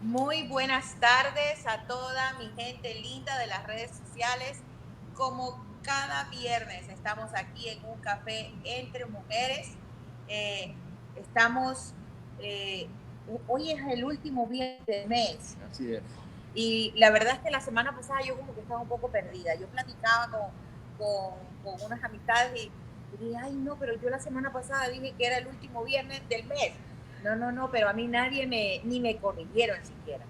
Muy buenas tardes a toda mi gente linda de las redes sociales. Como cada viernes estamos aquí en un café entre mujeres. Hoy es el último viernes del mes. Así es. Y la verdad es que la semana pasada yo como que estaba un poco perdida. Yo platicaba con unas amistades y dije, ay no, pero yo la semana pasada dije que era el último viernes del mes. No, pero a mí nadie ni me corrigieron siquiera.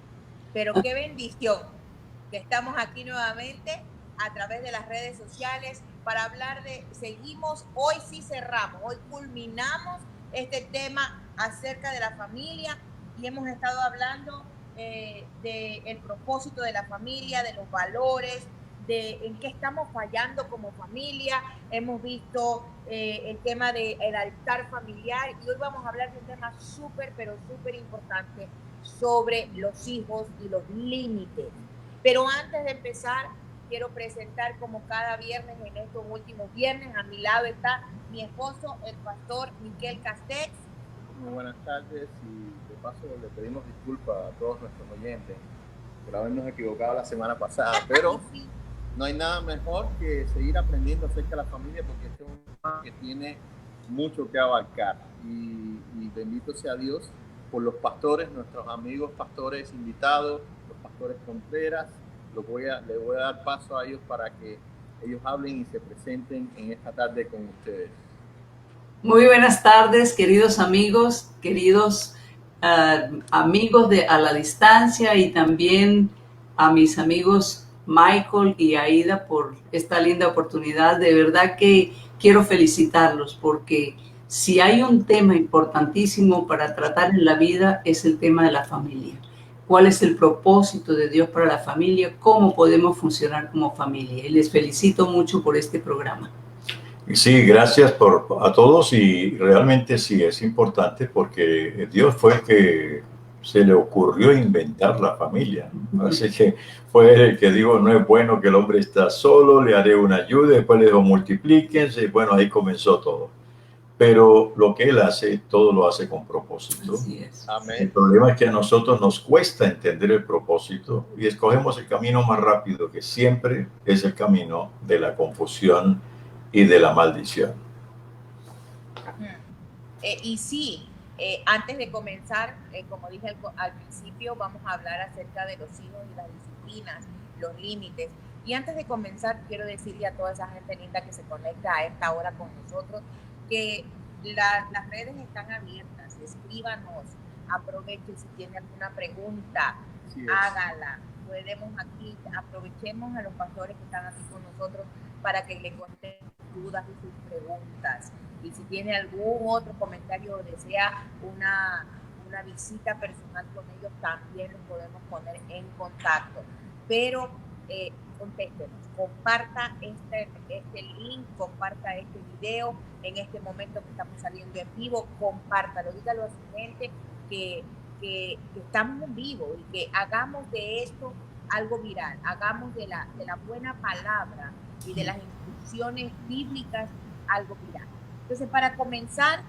Pero qué bendición que estamos aquí nuevamente a través de las redes sociales para hablar hoy sí cerramos, hoy culminamos este tema acerca de la familia y hemos estado hablando del propósito de la familia, de los valores, de en qué estamos fallando como familia. Hemos visto el tema del altar familiar y hoy vamos a hablar de un tema pero súper importante sobre los hijos y los límites. Pero antes de empezar, quiero presentar como cada viernes en estos últimos viernes, a mi lado está mi esposo, el pastor Miquel Castex. Muy buenas tardes y de paso le pedimos disculpas a todos nuestros oyentes por habernos equivocado la semana pasada, pero sí. No hay nada mejor que seguir aprendiendo acerca de la familia porque este es un tema que tiene mucho que abarcar y bendito sea Dios por los pastores, nuestros amigos pastores invitados, los pastores Contreras. Les voy a dar paso a ellos para que ellos hablen y se presenten en esta tarde con ustedes. Muy buenas tardes, queridos amigos, queridos amigos a la distancia y también a mis amigos Michael y Aida por esta linda oportunidad. De verdad que quiero felicitarlos porque si hay un tema importantísimo para tratar en la vida es el tema de la familia. ¿Cuál es el propósito de Dios para la familia? ¿Cómo podemos funcionar como familia? Y les felicito mucho por este programa. Sí, gracias a todos y realmente sí es importante porque Dios fue el que se le ocurrió inventar la familia. Así que fue el que dijo, no es bueno que el hombre está solo, le haré una ayuda, después le dijo, multiplíquense, y bueno, ahí comenzó todo. Pero lo que Él hace, todo lo hace con propósito. Así es. Amén. El problema es que a nosotros nos cuesta entender el propósito y escogemos el camino más rápido, que siempre es el camino de la confusión y de la maldición. Y sí, antes de comenzar, como dije al principio, vamos a hablar acerca de los hijos y las disciplinas, los límites. Y antes de comenzar, quiero decirle a toda esa gente linda que se conecta a esta hora con nosotros que las redes están abiertas. Escríbanos, aprovechen si tiene alguna pregunta, hágala. Aprovechemos a los pastores que están aquí con nosotros para que le contesten dudas y sus preguntas. Y si tiene algún otro comentario o desea una visita personal con ellos, también los podemos poner en contacto. Pero contéstenos, comparta este link, comparta este video en este momento que estamos saliendo en vivo, compártalo, dígalo a su gente que estamos en vivo y que hagamos de esto algo viral, hagamos de la buena palabra y de las instrucciones bíblicas algo viral. Entonces, para comenzar,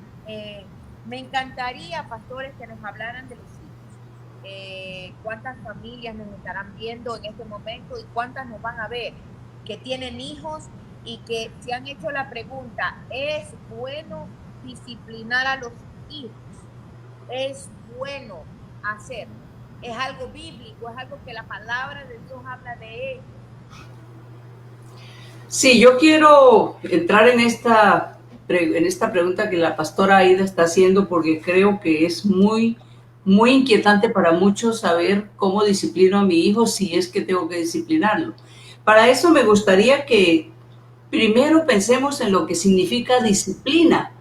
me encantaría, pastores, que nos hablaran de los hijos. ¿Cuántas familias nos estarán viendo en este momento y cuántas nos van a ver que tienen hijos y que se han hecho la pregunta, ¿es bueno disciplinar a los hijos? ¿Es bueno hacer? ¿Es algo bíblico? ¿Es algo que la palabra de Dios habla de él? Sí, yo quiero entrar en esta pregunta que la pastora Aida está haciendo porque creo que es muy inquietante para muchos saber cómo disciplino a mi hijo si es que tengo que disciplinarlo. Para eso me gustaría que primero pensemos en lo que significa disciplina,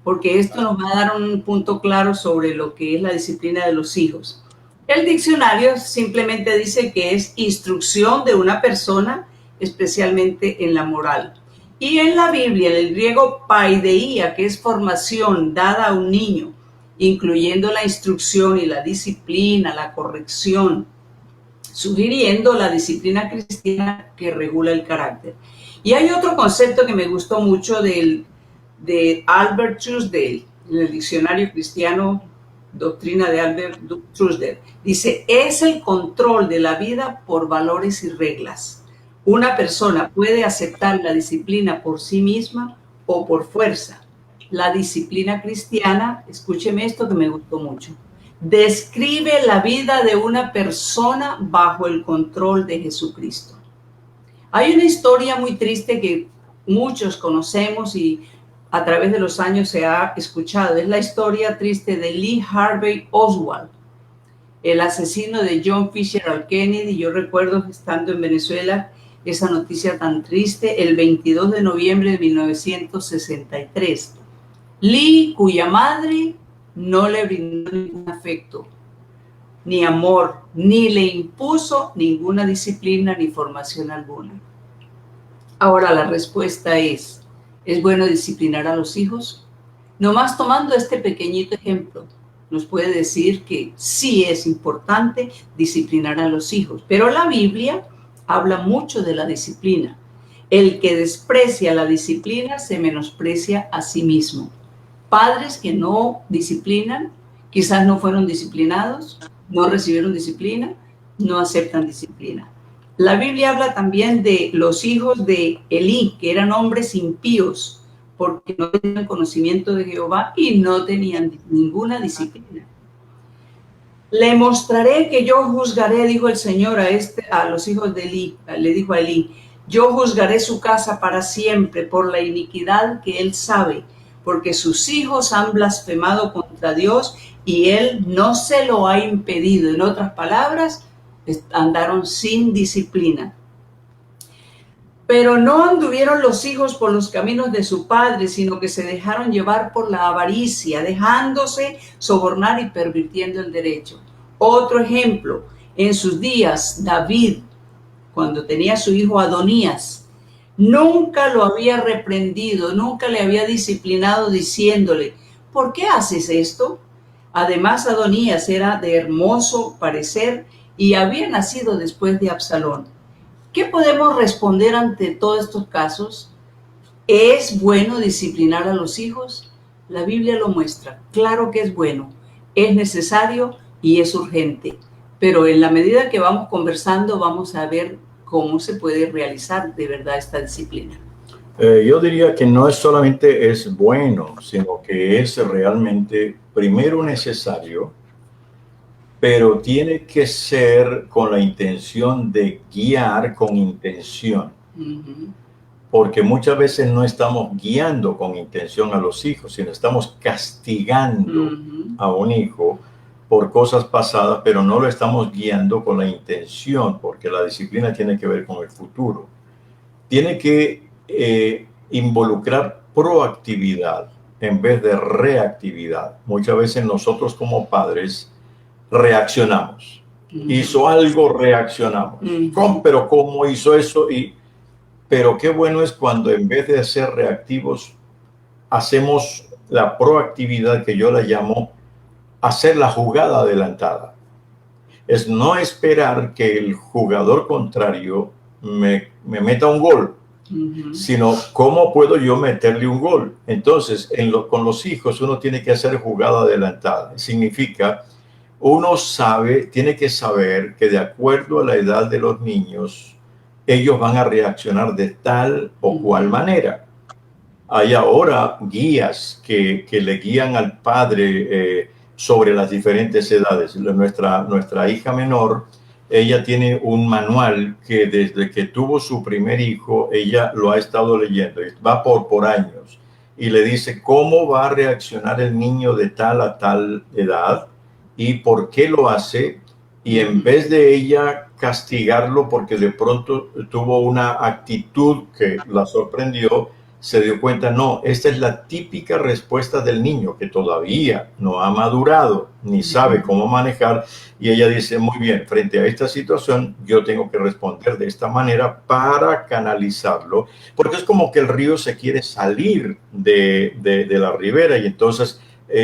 porque esto nos va a dar un punto claro sobre lo que es la disciplina de los hijos. El diccionario simplemente dice que es instrucción de una persona, especialmente en la moral. Y en la Biblia, en el griego paideia, que es formación dada a un niño, incluyendo la instrucción y la disciplina, la corrección, sugiriendo la disciplina cristiana que regula el carácter. Y hay otro concepto que me gustó mucho de Albert Truesdale, en el diccionario cristiano doctrina de Albert Trussler. Dice, es el control de la vida por valores y reglas. Una persona puede aceptar la disciplina por sí misma o por fuerza. La disciplina cristiana, escúcheme esto que me gustó mucho, describe la vida de una persona bajo el control de Jesucristo. Hay una historia muy triste que muchos conocemos y a través de los años se ha escuchado. Es la historia triste de Lee Harvey Oswald, el asesino de John Fitzgerald Kennedy. Yo recuerdo estando en Venezuela esa noticia tan triste el 22 de noviembre de 1963. Lee, cuya madre no le brindó ningún afecto, ni amor, ni le impuso ninguna disciplina ni formación alguna. Ahora la respuesta ¿es bueno disciplinar a los hijos? Nomás tomando este pequeñito ejemplo, nos puede decir que sí es importante disciplinar a los hijos, pero la Biblia habla mucho de la disciplina. El que desprecia la disciplina se menosprecia a sí mismo. Padres que no disciplinan, quizás no fueron disciplinados, no recibieron disciplina, no aceptan disciplina. La Biblia habla también de los hijos de Elí, que eran hombres impíos, porque no tenían conocimiento de Jehová y no tenían ninguna disciplina. Le mostraré que yo juzgaré, dijo el Señor a los hijos de Elí, le dijo a Elí, yo juzgaré su casa para siempre por la iniquidad que él sabe, porque sus hijos han blasfemado contra Dios y él no se lo ha impedido. En otras palabras, andaron sin disciplina. Pero no anduvieron los hijos por los caminos de su padre, sino que se dejaron llevar por la avaricia, dejándose sobornar y pervirtiendo el derecho. Otro ejemplo, en sus días, David, cuando tenía a su hijo Adonías, nunca lo había reprendido, nunca le había disciplinado diciéndole, ¿por qué haces esto? Además, Adonías era de hermoso parecer y había nacido después de Absalón. ¿Qué podemos responder ante todos estos casos? ¿Es bueno disciplinar a los hijos? La Biblia lo muestra. Claro que es bueno, es necesario y es urgente. Pero en la medida que vamos conversando, vamos a ver cómo se puede realizar de verdad esta disciplina. Yo diría que no es solamente es bueno, sino que es realmente primero necesario, pero tiene que ser con la intención de guiar con intención. Porque muchas veces no estamos guiando con intención a los hijos, sino estamos castigando a un hijo por cosas pasadas, pero no lo estamos guiando con la intención, porque la disciplina tiene que ver con el futuro. Tiene que involucrar proactividad en vez de reactividad. Muchas veces nosotros como padres reaccionamos. Hizo algo, reaccionamos. Pero ¿cómo hizo eso? Pero qué bueno es cuando en vez de ser reactivos, hacemos la proactividad que yo la llamo hacer la jugada adelantada. Es no esperar que el jugador contrario me meta un gol, sino cómo puedo yo meterle un gol. Entonces, con los hijos uno tiene que hacer jugada adelantada. Significa, uno tiene que saber que de acuerdo a la edad de los niños, ellos van a reaccionar de tal o cual manera. Hay ahora guías que le guían al padre sobre las diferentes edades. Nuestra hija menor, ella tiene un manual que desde que tuvo su primer hijo, ella lo ha estado leyendo, va por años, y le dice cómo va a reaccionar el niño de tal a tal edad y por qué lo hace, y en vez de ella castigarlo porque de pronto tuvo una actitud que la sorprendió, se dio cuenta, no, esta es la típica respuesta del niño que todavía no ha madurado ni sabe cómo manejar, y ella dice, muy bien, frente a esta situación yo tengo que responder de esta manera para canalizarlo, porque es como que el río se quiere salir de la ribera, y entonces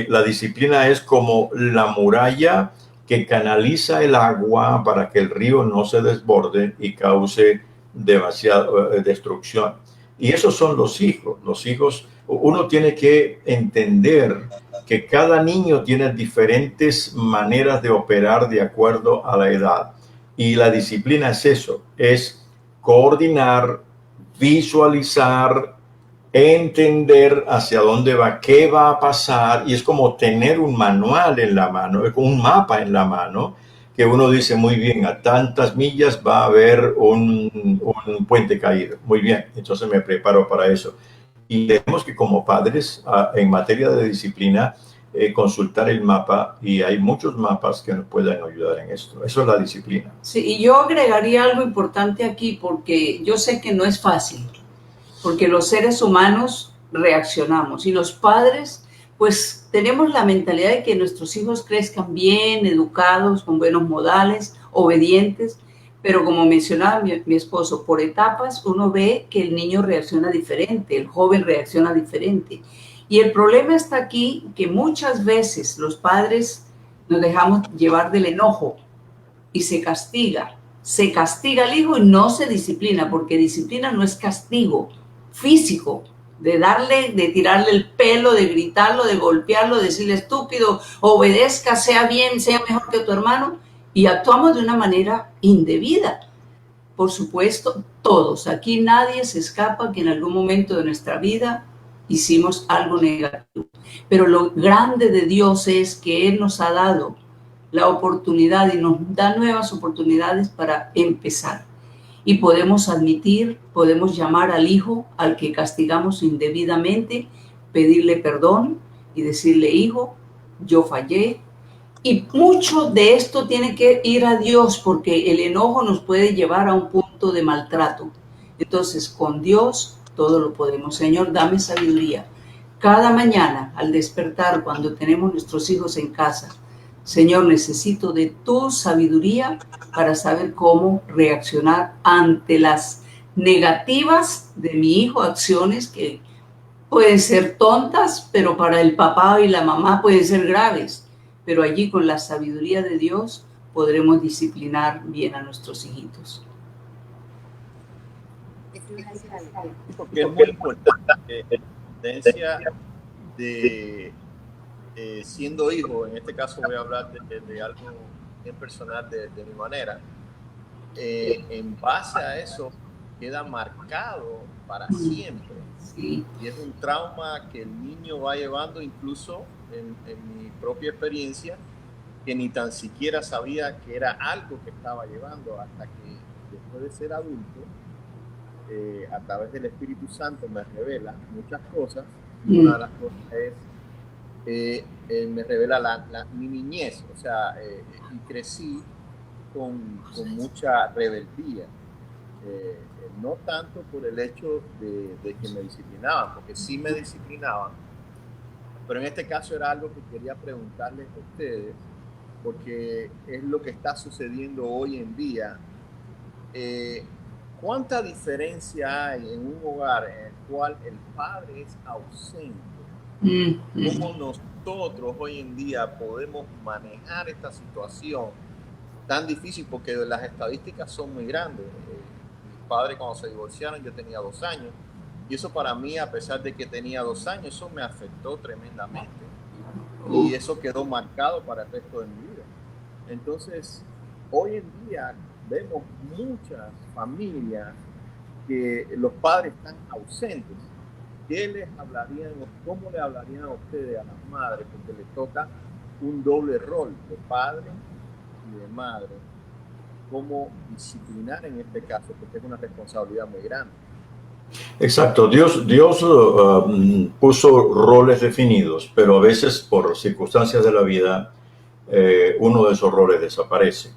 la disciplina es como la muralla que canaliza el agua para que el río no se desborde y cause demasiada destrucción. Y esos son los hijos. Los hijos uno tiene que entender que cada niño tiene diferentes maneras de operar de acuerdo a la edad. Y la disciplina es eso, es coordinar, visualizar, entender hacia dónde va, qué va a pasar, y es como tener un manual en la mano, un mapa en la mano, que uno dice, muy bien, a tantas millas va a haber un puente caído. Muy bien, entonces me preparo para eso. Y tenemos que como padres, en materia de disciplina, consultar el mapa, y hay muchos mapas que nos pueden ayudar en esto. Eso es la disciplina. Sí, y yo agregaría algo importante aquí, porque yo sé que no es fácil, porque los seres humanos reaccionamos y los padres pues tenemos la mentalidad de que nuestros hijos crezcan bien, educados, con buenos modales, obedientes, pero como mencionaba mi esposo, por etapas uno ve que el niño reacciona diferente, el joven reacciona diferente. Y el problema está aquí, que muchas veces los padres nos dejamos llevar del enojo y se castiga al hijo y no se disciplina, porque disciplina no es castigo físico, de darle, de tirarle el pelo, de gritarlo, de golpearlo, de decirle estúpido, obedezca, sea bien, sea mejor que tu hermano, y actuamos de una manera indebida. Por supuesto, todos, aquí nadie se escapa que en algún momento de nuestra vida hicimos algo negativo, pero lo grande de Dios es que Él nos ha dado la oportunidad y nos da nuevas oportunidades para empezar. Y podemos admitir, podemos llamar al hijo al que castigamos indebidamente, pedirle perdón y decirle, hijo, yo fallé. Y mucho de esto tiene que ir a Dios, porque el enojo nos puede llevar a un punto de maltrato. Entonces, con Dios todo lo podemos. Señor, dame sabiduría. Cada mañana al despertar, cuando tenemos nuestros hijos en casa, Señor, necesito de tu sabiduría para saber cómo reaccionar ante las negativas de mi hijo, acciones que pueden ser tontas, pero para el papá y la mamá pueden ser graves. Pero allí con la sabiduría de Dios podremos disciplinar bien a nuestros hijitos. Porque es muy importante la tendencia de siendo hijo, en este caso voy a hablar de algo bien personal de mi manera, en base a eso queda marcado para siempre. Sí. Y es un trauma que el niño va llevando, incluso en mi propia experiencia, que ni tan siquiera sabía que era algo que estaba llevando, hasta que después de ser adulto, a través del Espíritu Santo me revela muchas cosas. Una de las cosas es me revela mi niñez, o sea, y crecí con mucha rebeldía, no tanto por el hecho de que me disciplinaban, porque sí me disciplinaban, pero en este caso era algo que quería preguntarles a ustedes, porque es lo que está sucediendo hoy en día. ¿Cuánta diferencia hay en un hogar en el cual el padre es ausente? ¿Cómo nosotros hoy en día podemos manejar esta situación tan difícil? Porque las estadísticas son muy grandes. Mis padres, cuando se divorciaron, yo tenía 2 años, y eso para mí, a pesar de que tenía 2 años, eso me afectó tremendamente, y eso quedó marcado para el resto de mi vida. Entonces, hoy en día vemos muchas familias que los padres están ausentes. ¿Qué les hablarían o cómo le hablarían a ustedes, a las madres, porque les toca un doble rol de padre y de madre? ¿Cómo disciplinar en este caso? Porque es una responsabilidad muy grande. Exacto, Dios puso roles definidos, pero a veces por circunstancias de la vida uno de esos roles desaparece.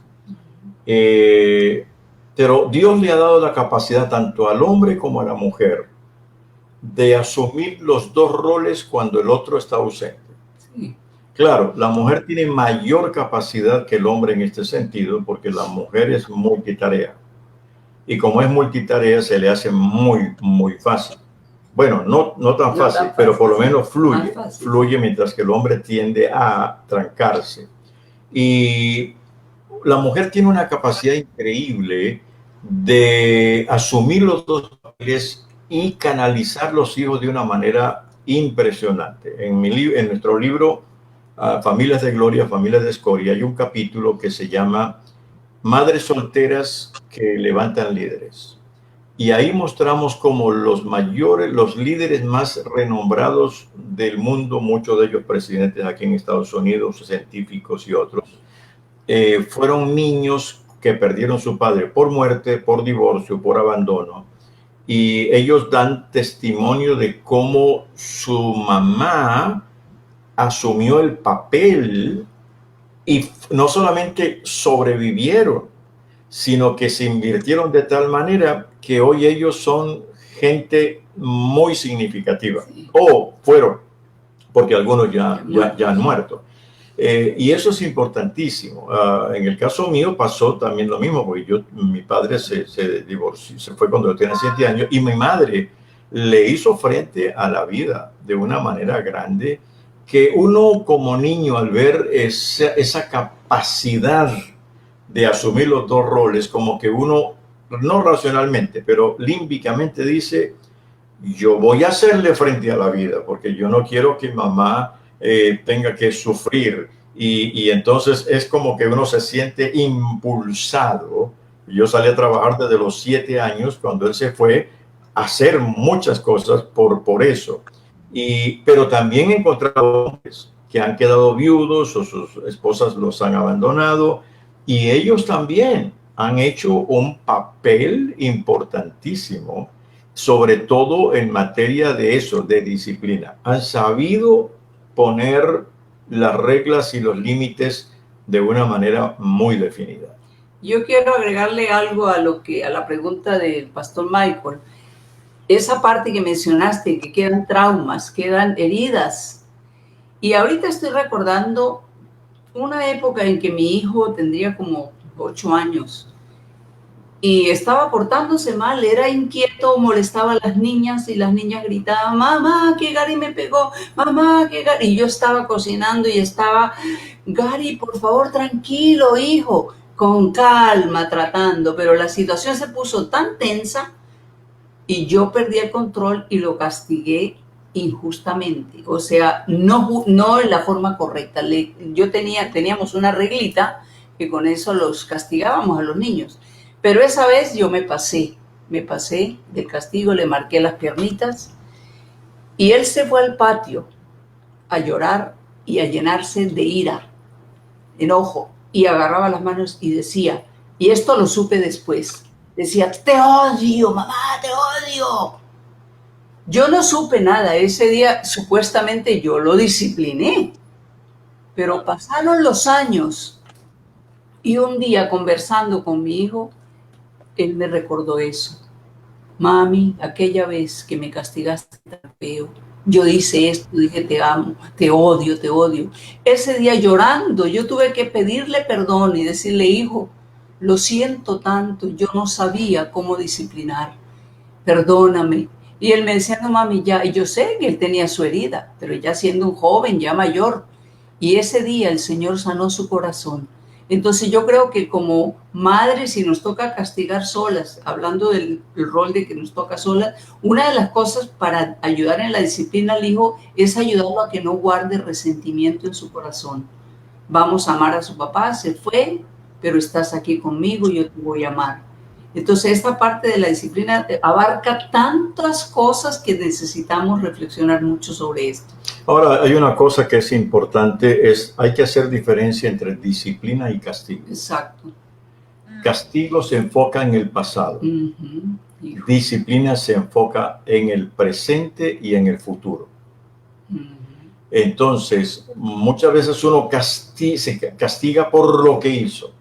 Pero Dios le ha dado la capacidad tanto al hombre como a la mujer de asumir los 2 roles cuando el otro está ausente. Sí. Claro, la mujer tiene mayor capacidad que el hombre en este sentido, porque la mujer es multitarea. Y como es multitarea, se le hace muy, muy fácil. Bueno, no tan fácil, pero por lo menos fluye, mientras que el hombre tiende a trancarse. Y la mujer tiene una capacidad increíble de asumir los 2 papeles y canalizar los hijos de una manera impresionante. En nuestro libro Familias de Gloria, Familias de Escoria, hay un capítulo que se llama Madres solteras que levantan líderes. Y ahí mostramos como los líderes más renombrados del mundo, muchos de ellos presidentes aquí en Estados Unidos, científicos y otros, fueron niños que perdieron su padre por muerte, por divorcio, por abandono. Y ellos dan testimonio de cómo su mamá asumió el papel y no solamente sobrevivieron, sino que se invirtieron de tal manera que hoy ellos son gente muy significativa. Sí. O fueron, porque algunos ya han muerto. Y eso es importantísimo. En el caso mío pasó también lo mismo, porque mi padre se divorció, se fue cuando yo tenía 7 años, y mi madre le hizo frente a la vida de una manera grande, que uno como niño, al ver esa capacidad de asumir los dos roles, como que uno, no racionalmente, pero límbicamente dice, yo voy a hacerle frente a la vida, porque yo no quiero que mamá tenga que sufrir. Y entonces es como que uno se siente impulsado. Yo salí a trabajar desde los 7 años, cuando él se fue, a hacer muchas cosas por eso. Pero también he encontrado hombres que han quedado viudos o sus esposas los han abandonado, y ellos también han hecho un papel importantísimo, sobre todo en materia de eso, de disciplina. Han sabido poner las reglas y los límites de una manera muy definida. Yo quiero agregarle algo a la pregunta del pastor Michael. Esa parte que mencionaste, que quedan traumas, quedan heridas. Y ahorita estoy recordando una época en que mi hijo tendría como 8 años y estaba portándose mal, era inquieto, molestaba a las niñas y las niñas gritaban, mamá, que Gary me pegó, mamá, que Gary. Y yo estaba cocinando y estaba, Gary, por favor, tranquilo, hijo, con calma tratando, pero la situación se puso tan tensa y yo perdí el control y lo castigué injustamente, o sea, no en la forma correcta. Teníamos una reglita que con eso los castigábamos a los niños, pero esa vez yo me pasé del castigo, le marqué las piernitas y él se fue al patio a llorar y a llenarse de ira, enojo, y agarraba las manos y decía, y esto lo supe después, decía, te odio, mamá, te odio. Yo no supe nada, ese día supuestamente yo lo discipliné, pero pasaron los años y un día conversando con mi hijo, él me recordó eso. Mami, aquella vez que me castigaste tan feo, yo hice esto, dije te amo, te odio, te odio. Ese día llorando, yo tuve que pedirle perdón y decirle, hijo, lo siento tanto, yo no sabía cómo disciplinar, perdóname. Y él me decía, no mami, ya, y yo sé que él tenía su herida, pero ya siendo un joven, ya mayor. Y ese día el Señor sanó su corazón. Entonces yo creo que como madres, si nos toca castigar solas, hablando del rol de que nos toca solas, una de las cosas para ayudar en la disciplina al hijo es ayudarlo a que no guarde resentimiento en su corazón. Vamos a amar a su papá, se fue, pero estás aquí conmigo y yo te voy a amar. Entonces esta parte de la disciplina abarca tantas cosas que necesitamos reflexionar mucho sobre esto. Ahora, hay una cosa que es importante, hay que hacer diferencia entre disciplina y castigo. Exacto. Castigo se enfoca en el pasado. Disciplina se enfoca en el presente y en el futuro. Entonces, muchas veces uno se castiga por lo que hizo.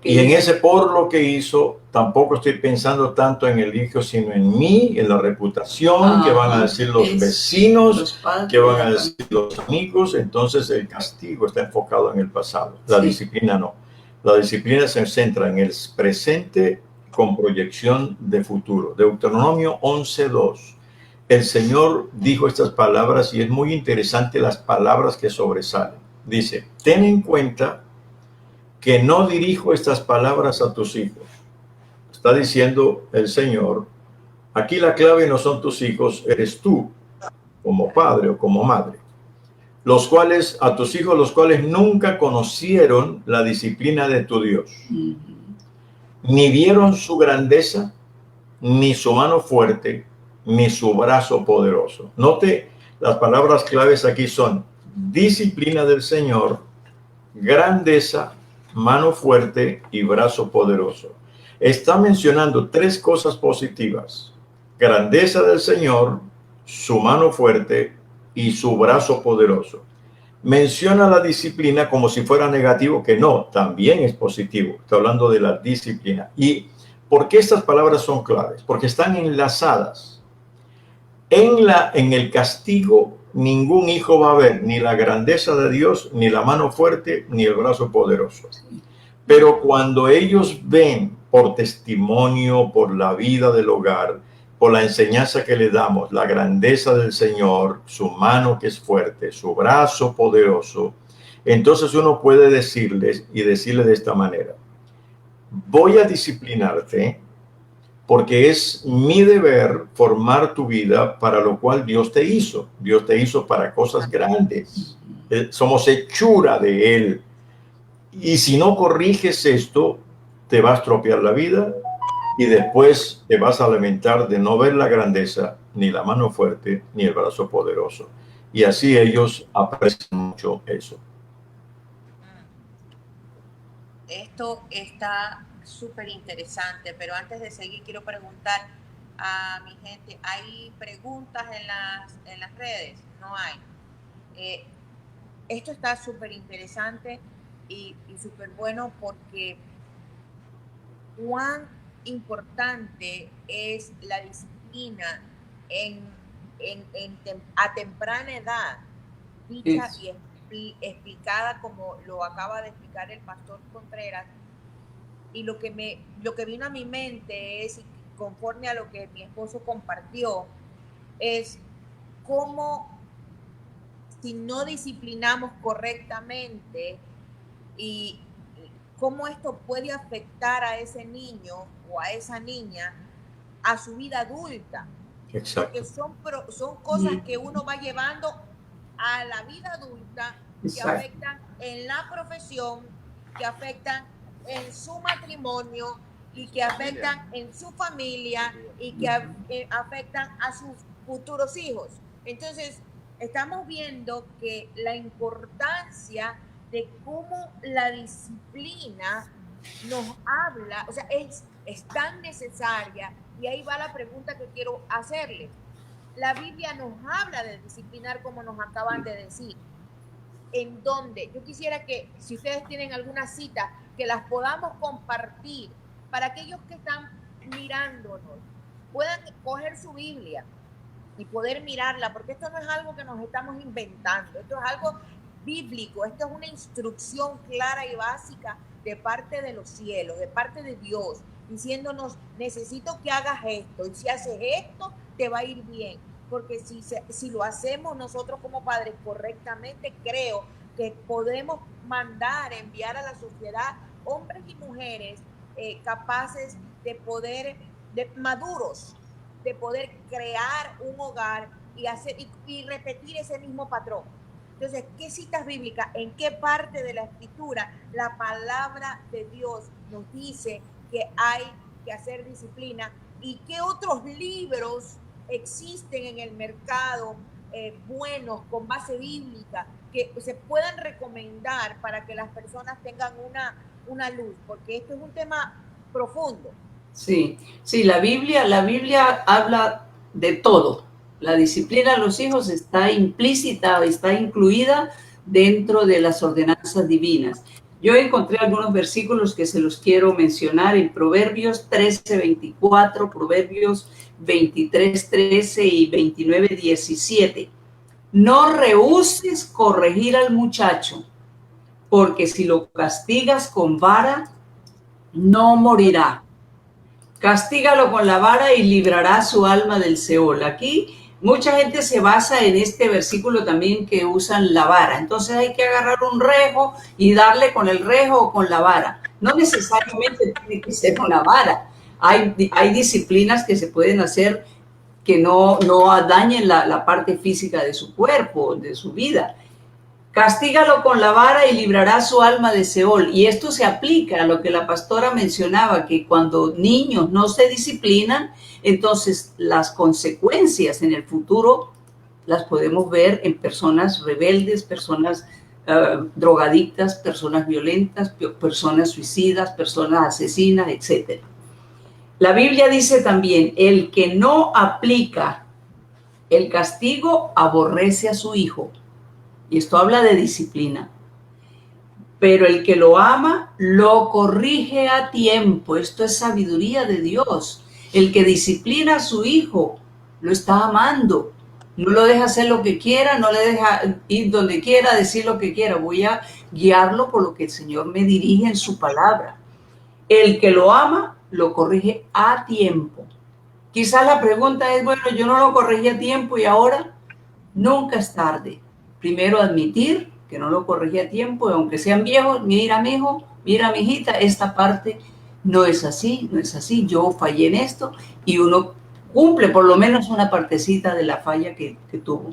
Y en ese por lo que hizo, tampoco estoy pensando tanto en el hijo, sino en mí, en la reputación, que van a decir los vecinos, que van a decir los amigos. Entonces el castigo está enfocado en el pasado. La disciplina no. La disciplina se centra en el presente con proyección de futuro. Deuteronomio 11:2. El Señor dijo estas palabras y es muy interesante las palabras que sobresalen. Dice, ten en cuenta que no dirijo estas palabras a tus hijos. Está diciendo el Señor, aquí la clave no son tus hijos, eres tú. como padre o como madre, los cuales nunca conocieron la disciplina de tu Dios, ni vieron su grandeza, ni su mano fuerte, ni su brazo poderoso. Note, las palabras claves aquí son disciplina del Señor, grandeza, mano fuerte y brazo poderoso. Está mencionando tres cosas positivas: grandeza del Señor, su mano fuerte y su brazo poderoso. Menciona la disciplina como si fuera negativo, que no, también es positivo. Está hablando de la disciplina. ¿Y por qué estas palabras son claves? Porque están enlazadas. En el castigo, ningún hijo va a ver ni la grandeza de Dios, ni la mano fuerte, ni el brazo poderoso. Pero cuando ellos ven por testimonio, por la vida del hogar, por la enseñanza que le damos, la grandeza del Señor, su mano que es fuerte, su brazo poderoso, entonces uno puede decirle de esta manera: voy a disciplinarte porque es mi deber formar tu vida para lo cual Dios te hizo. Dios te hizo para cosas grandes. Somos hechura de Él. Y si no corriges esto, te va a estropear la vida y después te vas a lamentar de no ver la grandeza, ni la mano fuerte, ni el brazo poderoso. Y así ellos aprecian mucho eso. Esto está súper interesante, pero antes de seguir quiero preguntar a mi gente, ¿hay preguntas en las redes? No hay. Esto está súper interesante y súper bueno, porque cuán importante es la disciplina a temprana edad, dicha y explicada como lo acaba de explicar el pastor Contreras. Y lo que vino a mi mente es, conforme a lo que mi esposo compartió, es cómo, si no disciplinamos correctamente, y cómo esto puede afectar a ese niño o a esa niña a su vida adulta. Exacto. Porque son cosas que uno va llevando a la vida adulta, que afectan en la profesión, que afectan en su matrimonio y que afectan en su familia y que afectan a sus futuros hijos. Entonces, estamos viendo que la importancia de cómo la disciplina nos habla, o sea, es tan necesaria. Y ahí va la pregunta que quiero hacerle. La Biblia nos habla de disciplinar, como nos acaban de decir. ¿En dónde? Yo quisiera que, si ustedes tienen alguna cita, que las podamos compartir para aquellos que están mirándonos, puedan coger su Biblia y poder mirarla, porque esto no es algo que nos estamos inventando, esto es algo bíblico, esto es una instrucción clara y básica de parte de los cielos, de parte de Dios, diciéndonos: necesito que hagas esto, y si haces esto, te va a ir bien. Porque si lo hacemos nosotros como padres correctamente, creo que podemos enviar a la sociedad hombres y mujeres capaces de poder, maduros, de poder crear un hogar y repetir ese mismo patrón. Entonces, ¿qué citas bíblicas? ¿En qué parte de la Escritura la palabra de Dios nos dice que hay que hacer disciplina? ¿Y qué otros libros existen en el mercado buenos, con base bíblica, que se puedan recomendar para que las personas tengan una luz? Porque esto es un tema profundo. Sí, la Biblia habla de todo. La disciplina a los hijos está implícita, está incluida dentro de las ordenanzas divinas. Yo encontré algunos versículos que se los quiero mencionar en Proverbios 13:24, Proverbios 23:13 y 29:17. No rehúses corregir al muchacho, porque si lo castigas con vara, no morirá. Castígalo con la vara y librará su alma del Seol. Aquí mucha gente se basa en este versículo también, que usan la vara. Entonces hay que agarrar un rejo y darle con el rejo o con la vara. No necesariamente tiene que ser con la vara. Hay disciplinas que se pueden hacer que no dañen la parte física de su cuerpo, de su vida. Castígalo con la vara y librará su alma de Seol. Y esto se aplica a lo que la pastora mencionaba, que cuando niños no se disciplinan, entonces las consecuencias en el futuro las podemos ver en personas rebeldes, personas drogadictas, personas violentas, personas suicidas, personas asesinas, etc. La Biblia dice también, el que no aplica el castigo aborrece a su hijo. Y esto habla de disciplina. Pero el que lo ama, lo corrige a tiempo. Esto es sabiduría de Dios. El que disciplina a su hijo, lo está amando. No lo deja hacer lo que quiera, no le deja ir donde quiera, decir lo que quiera. Voy a guiarlo por lo que el Señor me dirige en su palabra. El que lo ama, lo corrige a tiempo. Quizás la pregunta es, bueno, yo no lo corregí a tiempo y ahora nunca es tarde. Primero admitir que no lo corregí a tiempo, y aunque sean viejos, mira mi hijo, mira mi hijita, esta parte no es así, no es así, yo fallé en esto, y uno cumple por lo menos una partecita de la falla que tuvo.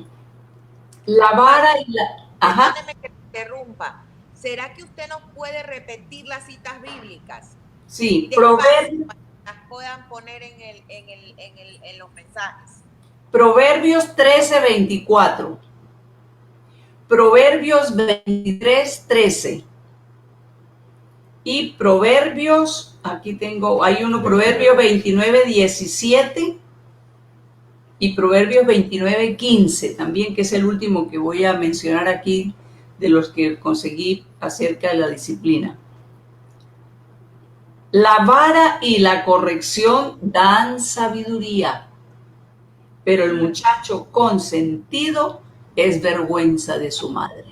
La vara y la... Ajá. Perdóneme que te interrumpa. ¿Será que usted nos puede repetir las citas bíblicas? Sí, Proverbios. Las puedan poner en los mensajes. Proverbios 13:24. Proverbios 23:13. Y Proverbios, aquí tengo, hay uno, Proverbios 29:17 y Proverbios 29:15 también, que es el último que voy a mencionar aquí de los que conseguí acerca de la disciplina. La vara y la corrección dan sabiduría, pero el muchacho consentido es vergüenza de su madre.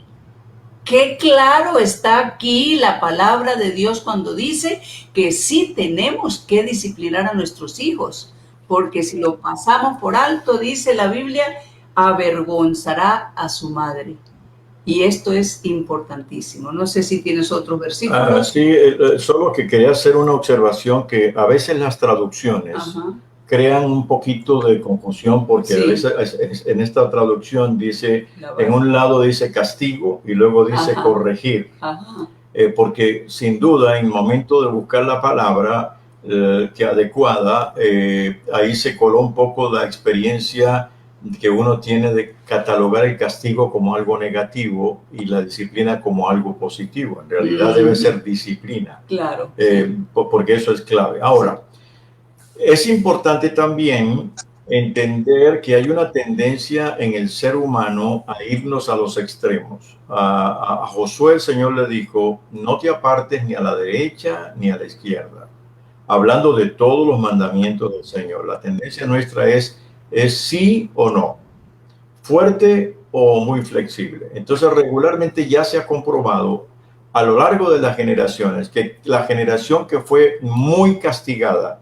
Qué claro está aquí la palabra de Dios cuando dice que sí tenemos que disciplinar a nuestros hijos, porque si lo pasamos por alto, dice la Biblia, avergonzará a su madre. Y esto es importantísimo. No sé si tienes otros versículos. Sí, solo que quería hacer una observación, que a veces las traducciones crean un poquito de confusión, porque a veces en esta traducción dice, en un lado dice castigo y luego dice corregir. Porque sin duda en el momento de buscar la palabra que adecuada, ahí se coló un poco la experiencia que uno tiene de catalogar el castigo como algo negativo y la disciplina como algo positivo. En realidad debe ser disciplina. Claro. Porque eso es clave. Ahora, es importante también entender que hay una tendencia en el ser humano a irnos a los extremos. A Josué el Señor le dijo, no te apartes ni a la derecha ni a la izquierda. Hablando de todos los mandamientos del Señor. La tendencia nuestra es sí o no, fuerte o muy flexible. Entonces regularmente ya se ha comprobado a lo largo de las generaciones que la generación que fue muy castigada,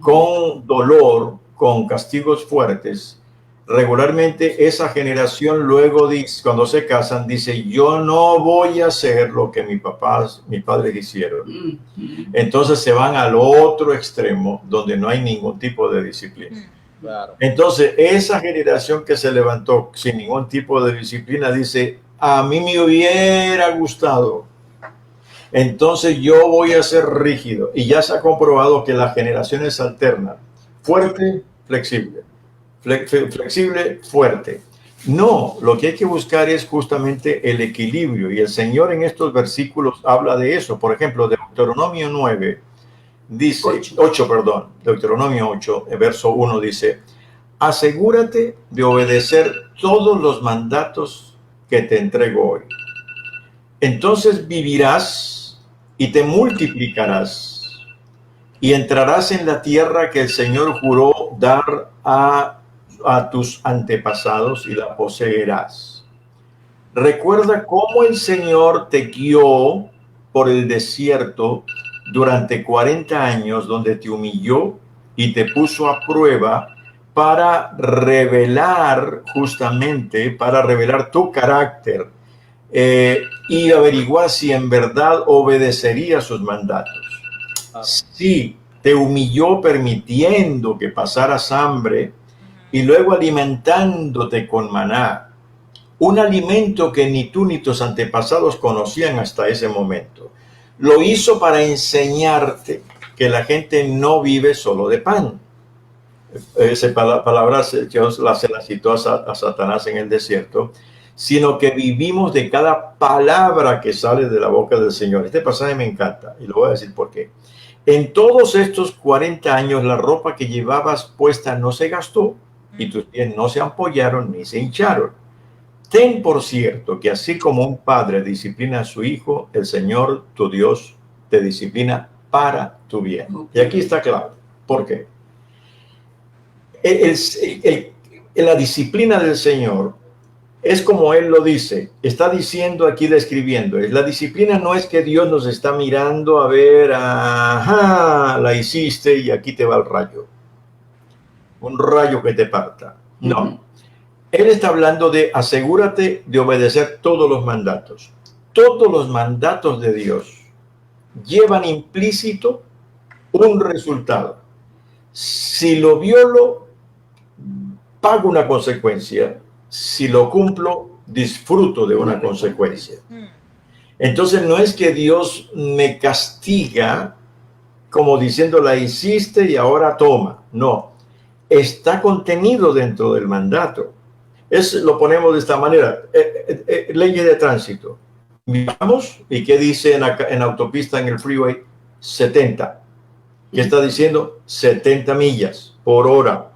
con dolor, con castigos fuertes, regularmente esa generación luego dice, cuando se casan, dice, yo no voy a hacer lo que mis padres hicieron. Entonces se van al otro extremo donde no hay ningún tipo de disciplina. Claro. Entonces esa generación que se levantó sin ningún tipo de disciplina dice, a mí me hubiera gustado, entonces yo voy a ser rígido. Y ya se ha comprobado que las generaciones alternan, fuerte, flexible, flexible, fuerte. No, lo que hay que buscar es justamente el equilibrio, y el Señor en estos versículos habla de eso. Por ejemplo, Deuteronomio 9 dice, 8, Deuteronomio 8, verso 1 dice, asegúrate de obedecer todos los mandatos que te entrego hoy. Entonces vivirás y te multiplicarás y entrarás en la tierra que el Señor juró dar a tus antepasados y la poseerás. Recuerda cómo el Señor te guió por el desierto durante 40 años, donde te humilló y te puso a prueba para revelar tu carácter y averiguar si en verdad obedecería sus mandatos. Sí, te humilló permitiendo que pasaras hambre y luego alimentándote con maná, un alimento que ni tú ni tus antepasados conocían hasta ese momento. Lo hizo para enseñarte que la gente no vive solo de pan. Esa palabra Dios se la citó a Satanás en el desierto, sino que vivimos de cada palabra que sale de la boca del Señor. Este pasaje me encanta y lo voy a decir por qué. En todos estos 40 años la ropa que llevabas puesta no se gastó y tus pies no se ampollaron ni se hincharon. Ten por cierto que así como un padre disciplina a su hijo, el Señor tu Dios te disciplina para tu bien. Y aquí está claro. ¿Por qué? La disciplina del Señor es como Él lo dice, está diciendo aquí, describiendo. La disciplina no es que Dios nos está mirando a ver, ajá, la hiciste y aquí te va el rayo. Un rayo que te parta. No. Él está hablando de asegúrate de obedecer todos los mandatos. Todos los mandatos de Dios llevan implícito un resultado. Si lo violo, pago una consecuencia. Si lo cumplo, disfruto de una consecuencia. Entonces no es que Dios me castiga como diciendo la hiciste y ahora toma. No, está contenido dentro del mandato. Lo ponemos de esta manera. Leyes de tránsito. Vamos, ¿y qué dice en autopista, en el freeway? 70. ¿Qué está diciendo? 70 millas por hora.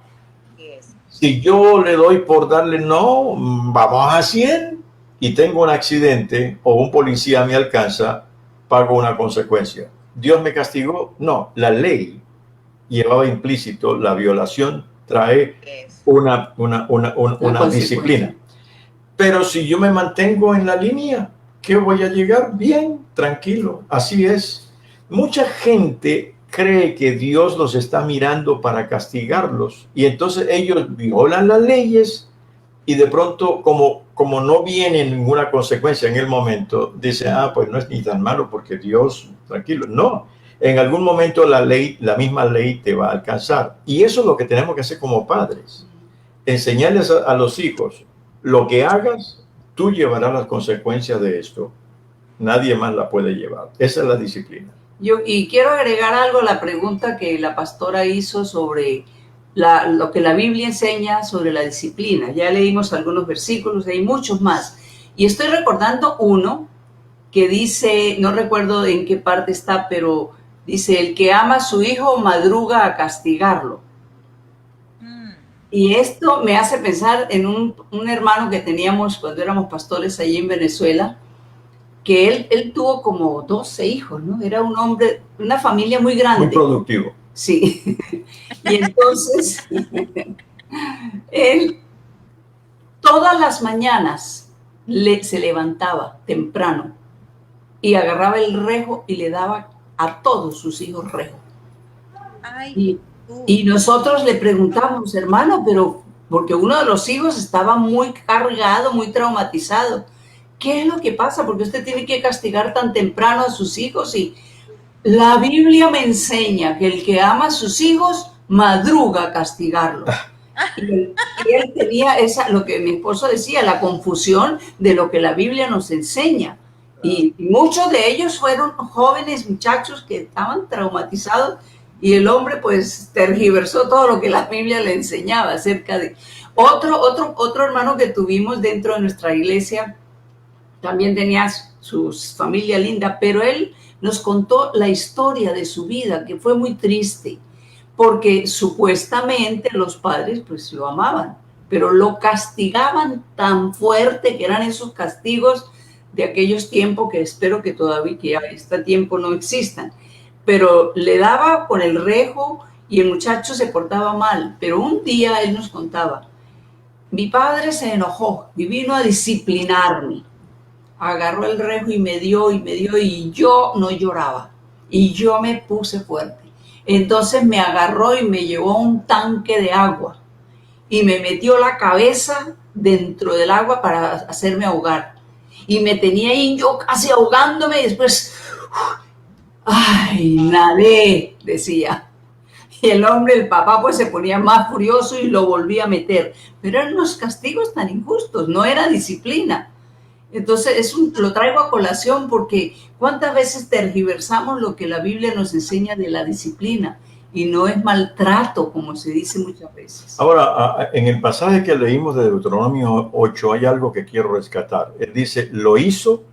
Si yo le doy por darle no, vamos a 100 y tengo un accidente o un policía me alcanza, pago una consecuencia. ¿Dios me castigó? No, la ley llevaba implícito la violación, trae una disciplina. Pero si yo me mantengo en la línea, ¿qué voy a llegar? Bien, tranquilo, así es. Mucha gente cree que Dios los está mirando para castigarlos y entonces ellos violan las leyes y de pronto como no viene ninguna consecuencia en el momento, dice, pues no es ni tan malo porque Dios, tranquilo. No, en algún momento la misma ley te va a alcanzar y eso es lo que tenemos que hacer como padres, enseñarles a los hijos, lo que hagas, tú llevarás las consecuencias de esto, nadie más la puede llevar, esa es la disciplina. Y quiero agregar algo a la pregunta que la pastora hizo sobre lo que la Biblia enseña sobre la disciplina. Ya leímos algunos versículos, hay muchos más. Y estoy recordando uno que dice, no recuerdo en qué parte está, pero dice, el que ama a su hijo madruga a castigarlo. Y esto me hace pensar en un hermano que teníamos cuando éramos pastores allí en Venezuela, que él tuvo como 12 hijos, ¿no? Era un hombre, una familia muy grande. Muy productivo. Sí. Y entonces, él todas las mañanas se levantaba temprano y agarraba el rejo y le daba a todos sus hijos rejo. Y nosotros le preguntamos, hermano, pero porque uno de los hijos estaba muy cargado, muy traumatizado. ¿Qué es lo que pasa? Porque usted tiene que castigar tan temprano a sus hijos. Y la Biblia me enseña que el que ama a sus hijos madruga a castigarlos. Y él tenía lo que mi esposo decía, la confusión de lo que la Biblia nos enseña. Y muchos de ellos fueron jóvenes muchachos que estaban traumatizados y el hombre pues tergiversó todo lo que la Biblia le enseñaba acerca de... Otro hermano que tuvimos dentro de nuestra iglesia, también tenía su familia linda, pero él nos contó la historia de su vida, que fue muy triste, porque supuestamente los padres pues lo amaban, pero lo castigaban tan fuerte que eran esos castigos de aquellos tiempos que espero que todavía que a este tiempo no existan. Pero le daba con el rejo y el muchacho se portaba mal, pero un día él nos contaba, mi padre se enojó y vino a disciplinarme. Agarró el rejo y me dio y yo no lloraba y yo me puse fuerte. Entonces me agarró y me llevó a un tanque de agua y me metió la cabeza dentro del agua para hacerme ahogar y me tenía ahí yo casi ahogándome y después, ay, nadé, decía. Y el papá, pues se ponía más furioso y lo volvía a meter. Pero eran unos castigos tan injustos, no era disciplina. Entonces, lo traigo a colación porque ¿cuántas veces tergiversamos lo que la Biblia nos enseña de la disciplina? Y no es maltrato, como se dice muchas veces. Ahora, en el pasaje que leímos de Deuteronomio 8 hay algo que quiero rescatar. Él dice, lo hizo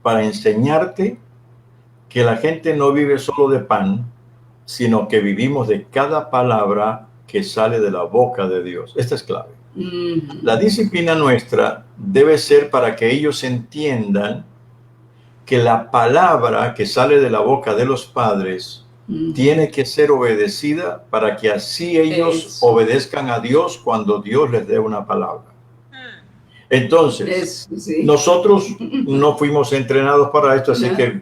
para enseñarte que la gente no vive solo de pan, sino que vivimos de cada palabra que sale de la boca de Dios. Esta es clave. La disciplina nuestra debe ser para que ellos entiendan que la palabra que sale de la boca de los padres tiene que ser obedecida para que así ellos obedezcan a Dios cuando Dios les dé una palabra. Entonces, nosotros no fuimos entrenados para esto, así que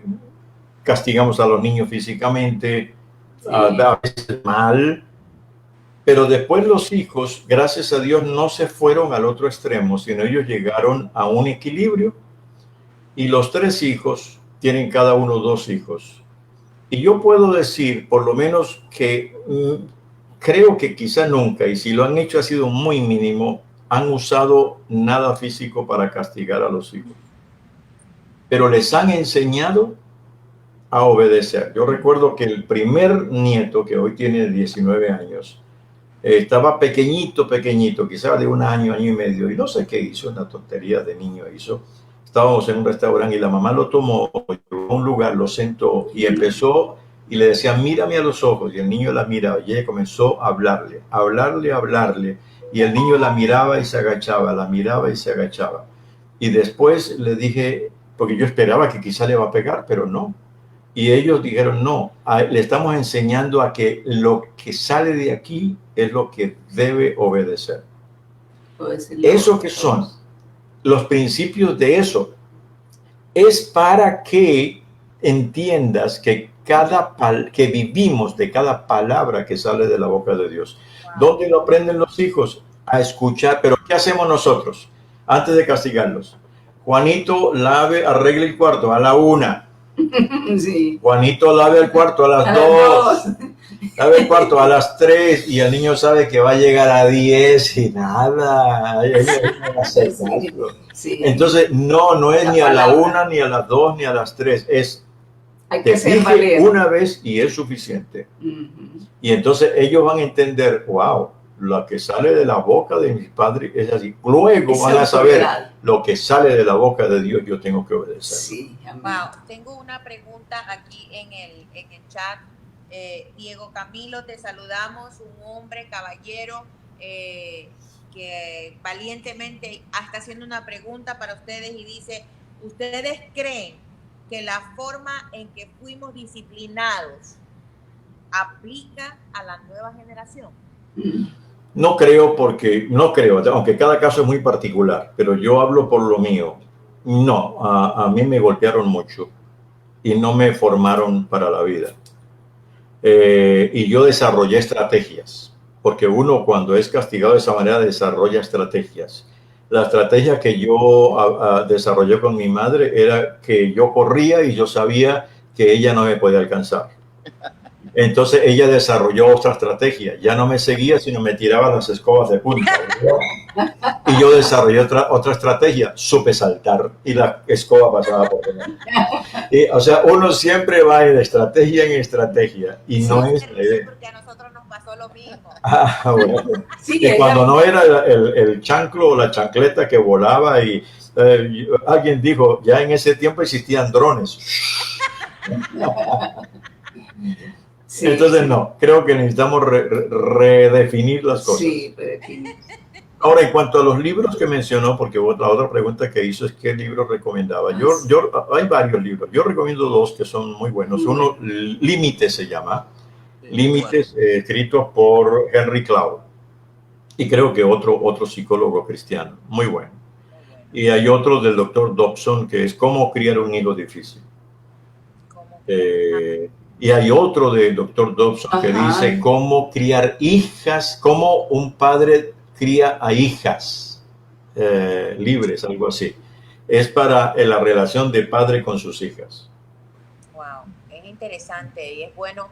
castigamos a los niños físicamente, a veces mal. Pero después los hijos, gracias a Dios, no se fueron al otro extremo, sino ellos llegaron a un equilibrio. Y los 3 hijos tienen cada uno 2 hijos. Y yo puedo decir, por lo menos, que creo que quizá nunca, y si lo han hecho ha sido muy mínimo, han usado nada físico para castigar a los hijos. Pero les han enseñado a obedecer. Yo recuerdo que el primer nieto, que hoy tiene 19 años, estaba pequeñito, quizás de 1 año, año y medio, y no sé qué hizo, una tontería de niño hizo. Estábamos en un restaurante y la mamá lo tomó, llevó a un lugar, lo sentó y empezó y le decía, mírame a los ojos, y el niño la miraba y ella comenzó a hablarle, y el niño la miraba y se agachaba, la miraba y se agachaba. Y después le dije, porque yo esperaba que quizá le va a pegar, pero no. Y ellos dijeron, no, le estamos enseñando a que lo que sale de aquí es lo que debe obedecer. Eso que son los principios de eso es para que entiendas que que vivimos de cada palabra que sale de la boca de Dios. ¿Dónde lo aprenden los hijos? A escuchar. Pero ¿qué hacemos nosotros antes de castigarlos? Juanito, arregle el cuarto a la 1. Sí. Juanito, lave el cuarto a las 2. Lave el cuarto a las 3 y el niño sabe que va a llegar a 10 y nada. Sí. Entonces, no es ni a la 1, ni a las 2, ni a las 3. Hay que ser valiente. Una vez y es suficiente. Y entonces ellos van a entender, wow, lo que sale de la boca de mis padres es así. Luego van a saber lo que sale de la boca de Dios, yo tengo que obedecer. Sí, wow, tengo una pregunta aquí en el chat. Diego Camilo, te saludamos, un hombre caballero que valientemente está haciendo una pregunta para ustedes y dice, ¿ustedes creen que la forma en que fuimos disciplinados aplica a la nueva generación? No creo, aunque cada caso es muy particular, pero yo hablo por lo mío. No, a mí me golpearon mucho y no me formaron para la vida. Y yo desarrollé estrategias, porque uno cuando es castigado de esa manera desarrolla estrategias. La estrategia que yo desarrollé con mi madre era que yo corría y yo sabía que ella no me podía alcanzar. Entonces ella desarrolló otra estrategia. Ya no me seguía, sino me tiraba las escobas de punta. Y yo desarrollé otra estrategia. Supe saltar y la escoba pasaba por delante. O sea, uno siempre va de estrategia en estrategia. Y no es... porque a nosotros nos pasó lo mismo. Bueno. Sí, y cuando no era el chanclo o la chancleta que volaba y alguien dijo, ya en ese tiempo existían drones. Sí, entonces no, creo que necesitamos redefinir las cosas. Sí, redefinir. Ahora, en cuanto a los libros que mencionó, porque la otra pregunta que hizo es qué libro recomendaba. Hay varios libros. Yo recomiendo 2 que son muy buenos. Uno, Límites se llama. Límites, escrito por Henry Cloud. Y creo que otro psicólogo cristiano. Muy bueno. Y hay otro del doctor Dobson que es Cómo criar un hijo difícil. Y hay otro del doctor Dobson que dice cómo criar hijas, cómo un padre cría a hijas libres, algo así. Es para la relación de padre con sus hijas. Wow, es interesante y es bueno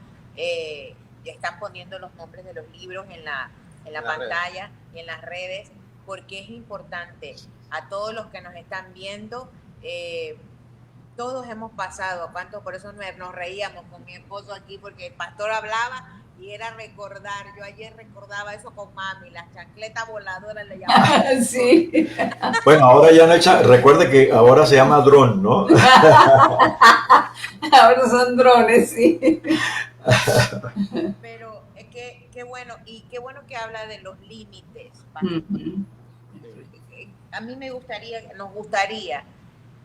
están poniendo los nombres de los libros en la las pantalla y en las redes, porque es importante. A todos los que nos están viendo, todos hemos pasado, ¿cuánto? Por eso nos reíamos con mi esposo aquí, porque el pastor hablaba y era recordar. Yo ayer recordaba eso con mami, las chancletas voladoras le llamaban. Sí. Bueno, ahora ya no echa, recuerde que ahora se llama dron, ¿no? Ahora son drones, sí. Pero es que qué bueno, y qué bueno que habla de los límites. A mí nos gustaría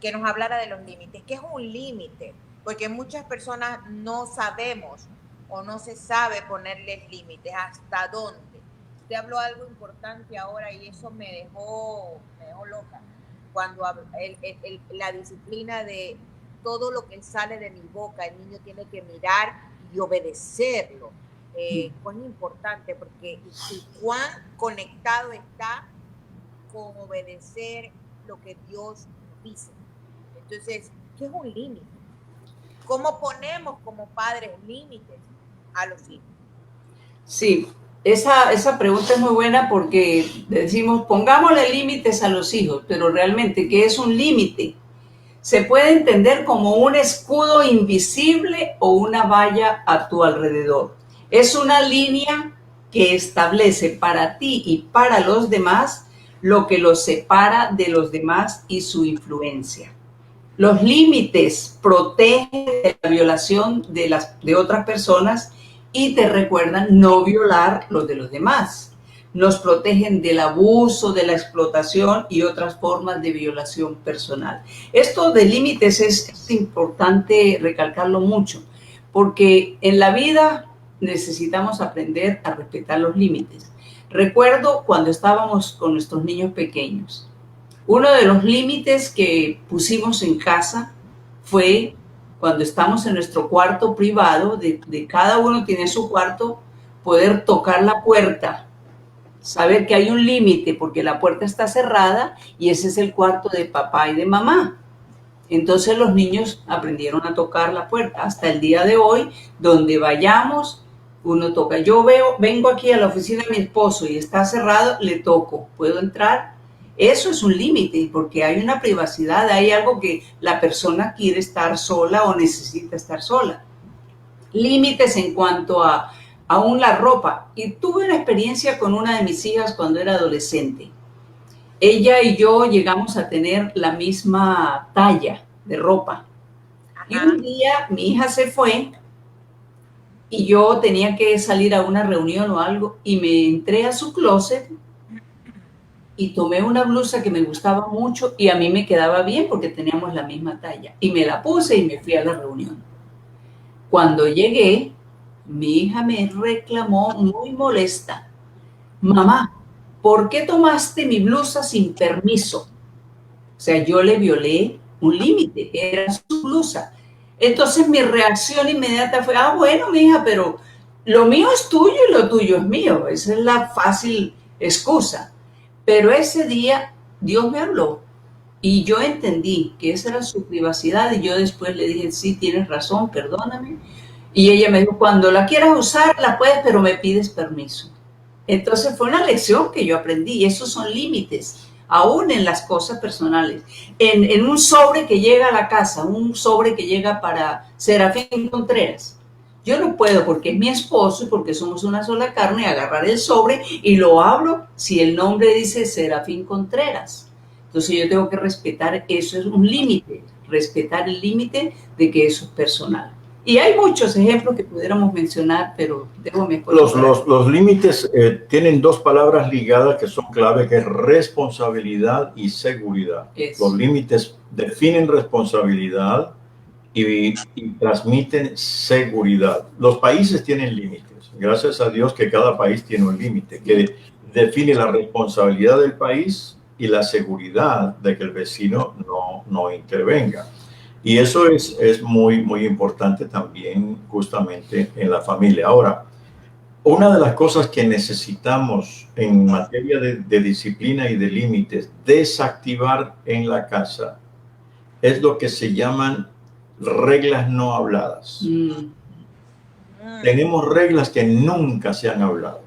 que nos hablara de los límites. ¿Qué es un límite? Porque muchas personas no sabemos o no se sabe ponerles límites. ¿Hasta dónde? Usted habló algo importante ahora y eso me dejó loca. Cuando la disciplina de todo lo que sale de mi boca, el niño tiene que mirar y obedecerlo. Cuán importante, porque cuán conectado está con obedecer lo que Dios dice. Entonces, ¿qué es un límite? ¿Cómo ponemos como padres límites a los hijos? Sí, esa pregunta es muy buena porque decimos, pongámosle límites a los hijos, pero realmente, ¿qué es un límite? Se puede entender como un escudo invisible o una valla a tu alrededor. Es una línea que establece para ti y para los demás lo que los separa de los demás y su influencia. Los límites protegen de la violación de otras personas y te recuerdan no violar los de los demás. Nos protegen del abuso, de la explotación y otras formas de violación personal. Esto de límites es importante recalcarlo mucho, porque en la vida necesitamos aprender a respetar los límites. Recuerdo cuando estábamos con nuestros niños pequeños, uno de los límites que pusimos en casa fue cuando estamos en nuestro cuarto privado, de cada uno tiene su cuarto, poder tocar la puerta, saber que hay un límite porque la puerta está cerrada y ese es el cuarto de papá y de mamá. Entonces los niños aprendieron a tocar la puerta hasta el día de hoy, donde vayamos, uno toca. Yo vengo aquí a la oficina de mi esposo y está cerrado, le toco, ¿puedo entrar? Eso es un límite porque hay una privacidad, hay algo que la persona quiere estar sola o necesita estar sola. Límites en cuanto a aún la ropa. Y tuve una experiencia con una de mis hijas cuando era adolescente. Ella y yo llegamos a tener la misma talla de ropa. Ajá. Y un día mi hija se fue y yo tenía que salir a una reunión o algo y me entré a su closet y tomé una blusa que me gustaba mucho y a mí me quedaba bien porque teníamos la misma talla. Y me la puse y me fui a la reunión. Cuando llegué, mi hija me reclamó muy molesta. Mamá, ¿por qué tomaste mi blusa sin permiso? O sea, yo le violé un límite, era su blusa. Entonces mi reacción inmediata fue, bueno, mija, pero lo mío es tuyo y lo tuyo es mío. Esa es la fácil excusa. Pero ese día Dios me habló y yo entendí que esa era su privacidad y yo después le dije, sí, tienes razón, perdóname. Y ella me dijo, cuando la quieras usar, la puedes, pero me pides permiso. Entonces fue una lección que yo aprendí y esos son límites, aún en las cosas personales. En un sobre que llega a la casa, un sobre que llega para Serafín Contreras, yo no puedo porque es mi esposo y porque somos una sola carne, agarrar el sobre y lo abro si el nombre dice Serafín Contreras. Entonces yo tengo que respetar, eso es un límite, respetar el límite de que eso es personal. Y hay muchos ejemplos que pudiéramos mencionar, pero dejo mi esposo. Los límites tienen dos palabras ligadas que son clave, que es responsabilidad y seguridad. Los límites definen responsabilidad y transmiten seguridad. Los países tienen límites. Gracias a Dios que cada país tiene un límite que define la responsabilidad del país y la seguridad de que el vecino no intervenga. Y eso es muy, muy importante también justamente en la familia. Ahora, una de las cosas que necesitamos en materia de disciplina y de límites desactivar en la casa es lo que se llaman reglas no habladas. Tenemos reglas que nunca se han hablado.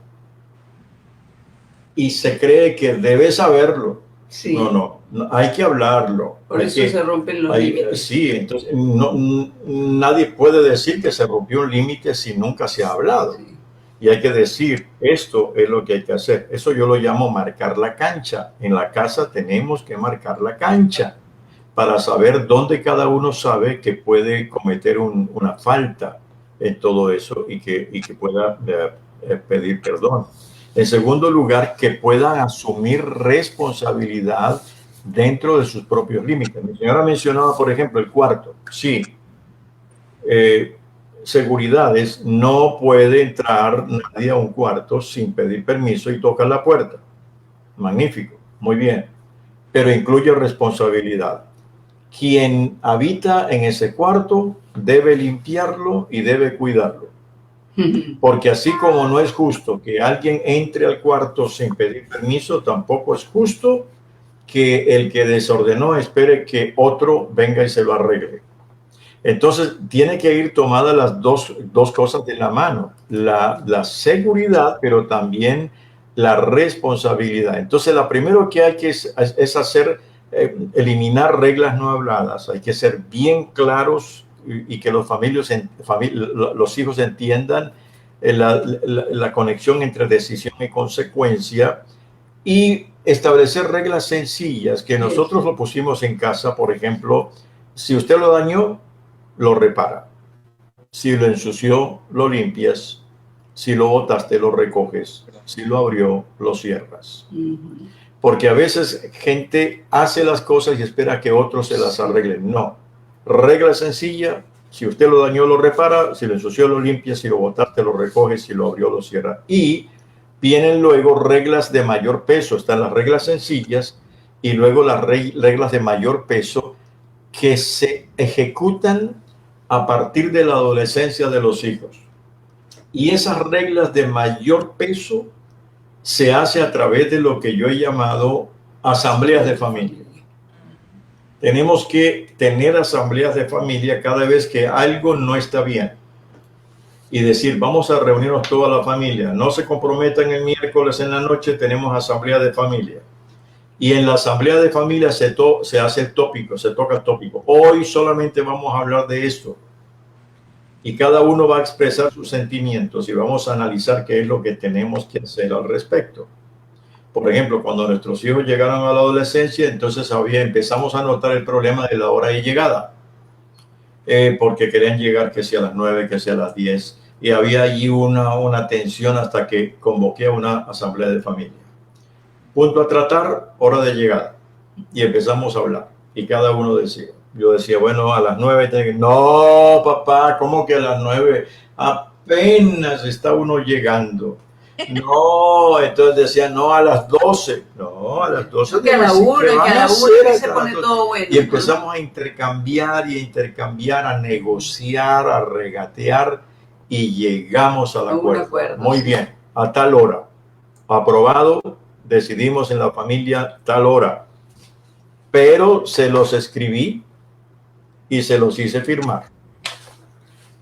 Y se cree que debe saberlo. Sí. No, hay que hablarlo. Por eso se rompen los límites. Sí, entonces nadie puede decir que se rompió un límite si nunca se ha hablado. Sí. Y hay que decir, esto es lo que hay que hacer. Eso yo lo llamo marcar la cancha. En la casa tenemos que marcar la cancha para saber dónde cada uno sabe que puede cometer una falta en todo eso y que pueda pedir perdón. En segundo lugar, que puedan asumir responsabilidad dentro de sus propios límites. Mi señora mencionaba, por ejemplo, el cuarto. Sí, seguridades, no puede entrar nadie a un cuarto sin pedir permiso y tocar la puerta. Magnífico, muy bien. Pero incluye responsabilidad. Quien habita en ese cuarto debe limpiarlo y debe cuidarlo. Porque así como no es justo que alguien entre al cuarto sin pedir permiso, tampoco es justo que el que desordenó espere que otro venga y se lo arregle. Entonces, tiene que ir tomadas las dos cosas de la mano, la seguridad, pero también la responsabilidad. Entonces, lo primero que hay que es hacer, eliminar reglas no habladas. Hay que ser bien claros y que los hijos entiendan la conexión entre decisión y consecuencia, y establecer reglas sencillas que nosotros lo pusimos en casa. Por ejemplo, si usted lo dañó, lo repara. Si lo ensució, lo limpias. Si lo botaste, lo recoges. Si lo abrió, lo cierras. Porque a veces gente hace las cosas y espera que otros se las arreglen. No. Regla sencilla: si usted lo dañó, lo repara. Si lo ensució, lo limpia. Si lo botaste, lo recoges. Si lo abrió, lo cierra. Y vienen luego reglas de mayor peso. Están las reglas sencillas y luego las reglas de mayor peso que se ejecutan a partir de la adolescencia de los hijos. Y esas reglas de mayor peso se hace a través de lo que yo he llamado asambleas de familia. Tenemos que tener asambleas de familia cada vez que algo no está bien. Y decir, vamos a reunirnos toda la familia. No se comprometan el miércoles en la noche, tenemos asamblea de familia. Y en la asamblea de familia se hace el tópico, se toca el tópico. Hoy solamente vamos a hablar de esto. Y cada uno va a expresar sus sentimientos y vamos a analizar qué es lo que tenemos que hacer al respecto. Por ejemplo, cuando nuestros hijos llegaron a la adolescencia, entonces empezamos a notar el problema de la hora de llegada. Porque querían llegar que sea a las 9, que sea a las 10. Y había allí una tensión hasta que convoqué a una asamblea de familia. Punto a tratar, hora de llegada. Y empezamos a hablar. Y cada uno decía. Yo decía, bueno, a las 9. No, papá, ¿cómo que a las 9? Apenas está uno llegando. No, entonces decía, no, a las 12. No, a las 12. Que a la 1, que a la 1 se pone todo bueno. Y empezamos a intercambiar, a negociar, a regatear, y llegamos al acuerdo. Muy bien, a tal hora. Aprobado, decidimos en la familia tal hora. Pero se los escribí y se los hice firmar.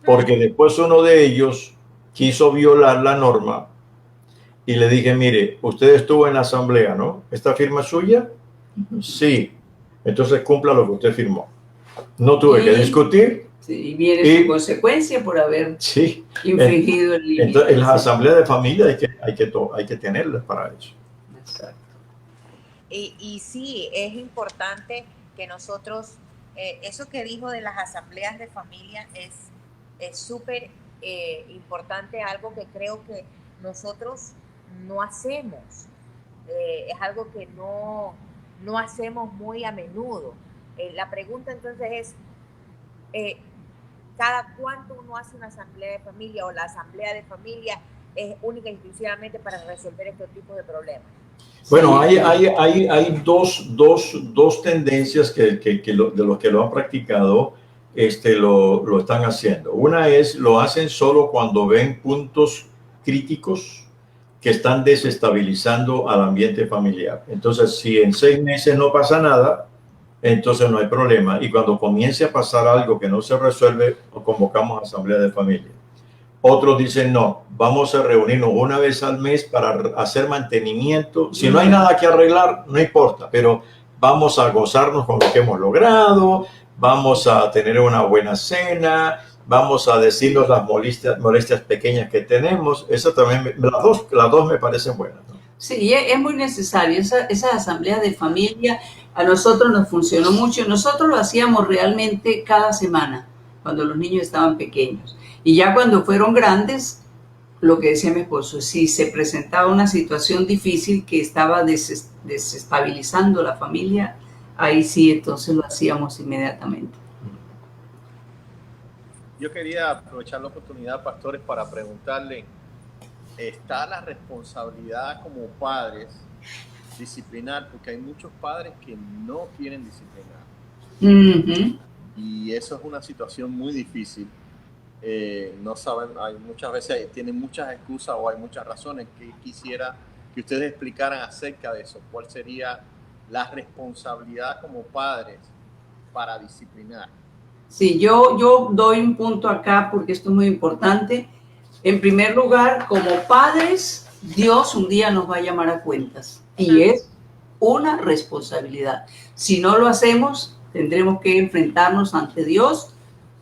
Porque después uno de ellos quiso violar la norma. Y le dije, mire, usted estuvo en la asamblea, ¿no? ¿Esta firma es suya? Sí. Entonces cumpla lo que usted firmó. No tuve que discutir. Sí, y viene su consecuencia por haber infringido el límite. Entonces, en las asambleas de familia hay que tenerlas para eso. Exacto. Y sí, es importante que nosotros, eso que dijo de las asambleas de familia es súper importante, algo que creo que nosotros no hacemos, es algo que no hacemos muy a menudo. La pregunta entonces es, ¿cada cuánto uno hace una asamblea de familia, o la asamblea de familia es única y exclusivamente para resolver estos tipos de problemas? Bueno, hay dos tendencias de los que lo han practicado, lo están haciendo. Una es, lo hacen solo cuando ven puntos críticos que están desestabilizando al ambiente familiar. Entonces, si en 6 meses no pasa nada, entonces no hay problema. Y cuando comience a pasar algo que no se resuelve, convocamos a asamblea de familia. Otros dicen, no, vamos a reunirnos una vez al mes para hacer mantenimiento. Si no hay nada que arreglar, no importa, pero vamos a gozarnos con lo que hemos logrado, vamos a tener una buena cena, vamos a decirnos las molestias pequeñas que tenemos. Eso también, las dos me parecen buenas, ¿no? Sí, es muy necesario. Esa asamblea de familia a nosotros nos funcionó mucho. Nosotros lo hacíamos realmente cada semana, cuando los niños estaban pequeños. Y ya cuando fueron grandes, lo que decía mi esposo, si se presentaba una situación difícil que estaba desestabilizando la familia, ahí sí, entonces lo hacíamos inmediatamente. Yo quería aprovechar la oportunidad, pastores, para preguntarle, ¿está la responsabilidad como padres disciplinar? Porque hay muchos padres que no quieren disciplinar. Y eso es una situación muy difícil. No saben, muchas veces tienen muchas excusas o hay muchas razones. Que quisiera que ustedes explicaran acerca de eso. ¿Cuál sería la responsabilidad como padres para disciplinar? Sí, yo doy un punto acá porque esto es muy importante. En primer lugar, como padres, Dios un día nos va a llamar a cuentas y es una responsabilidad. Si no lo hacemos, tendremos que enfrentarnos ante Dios.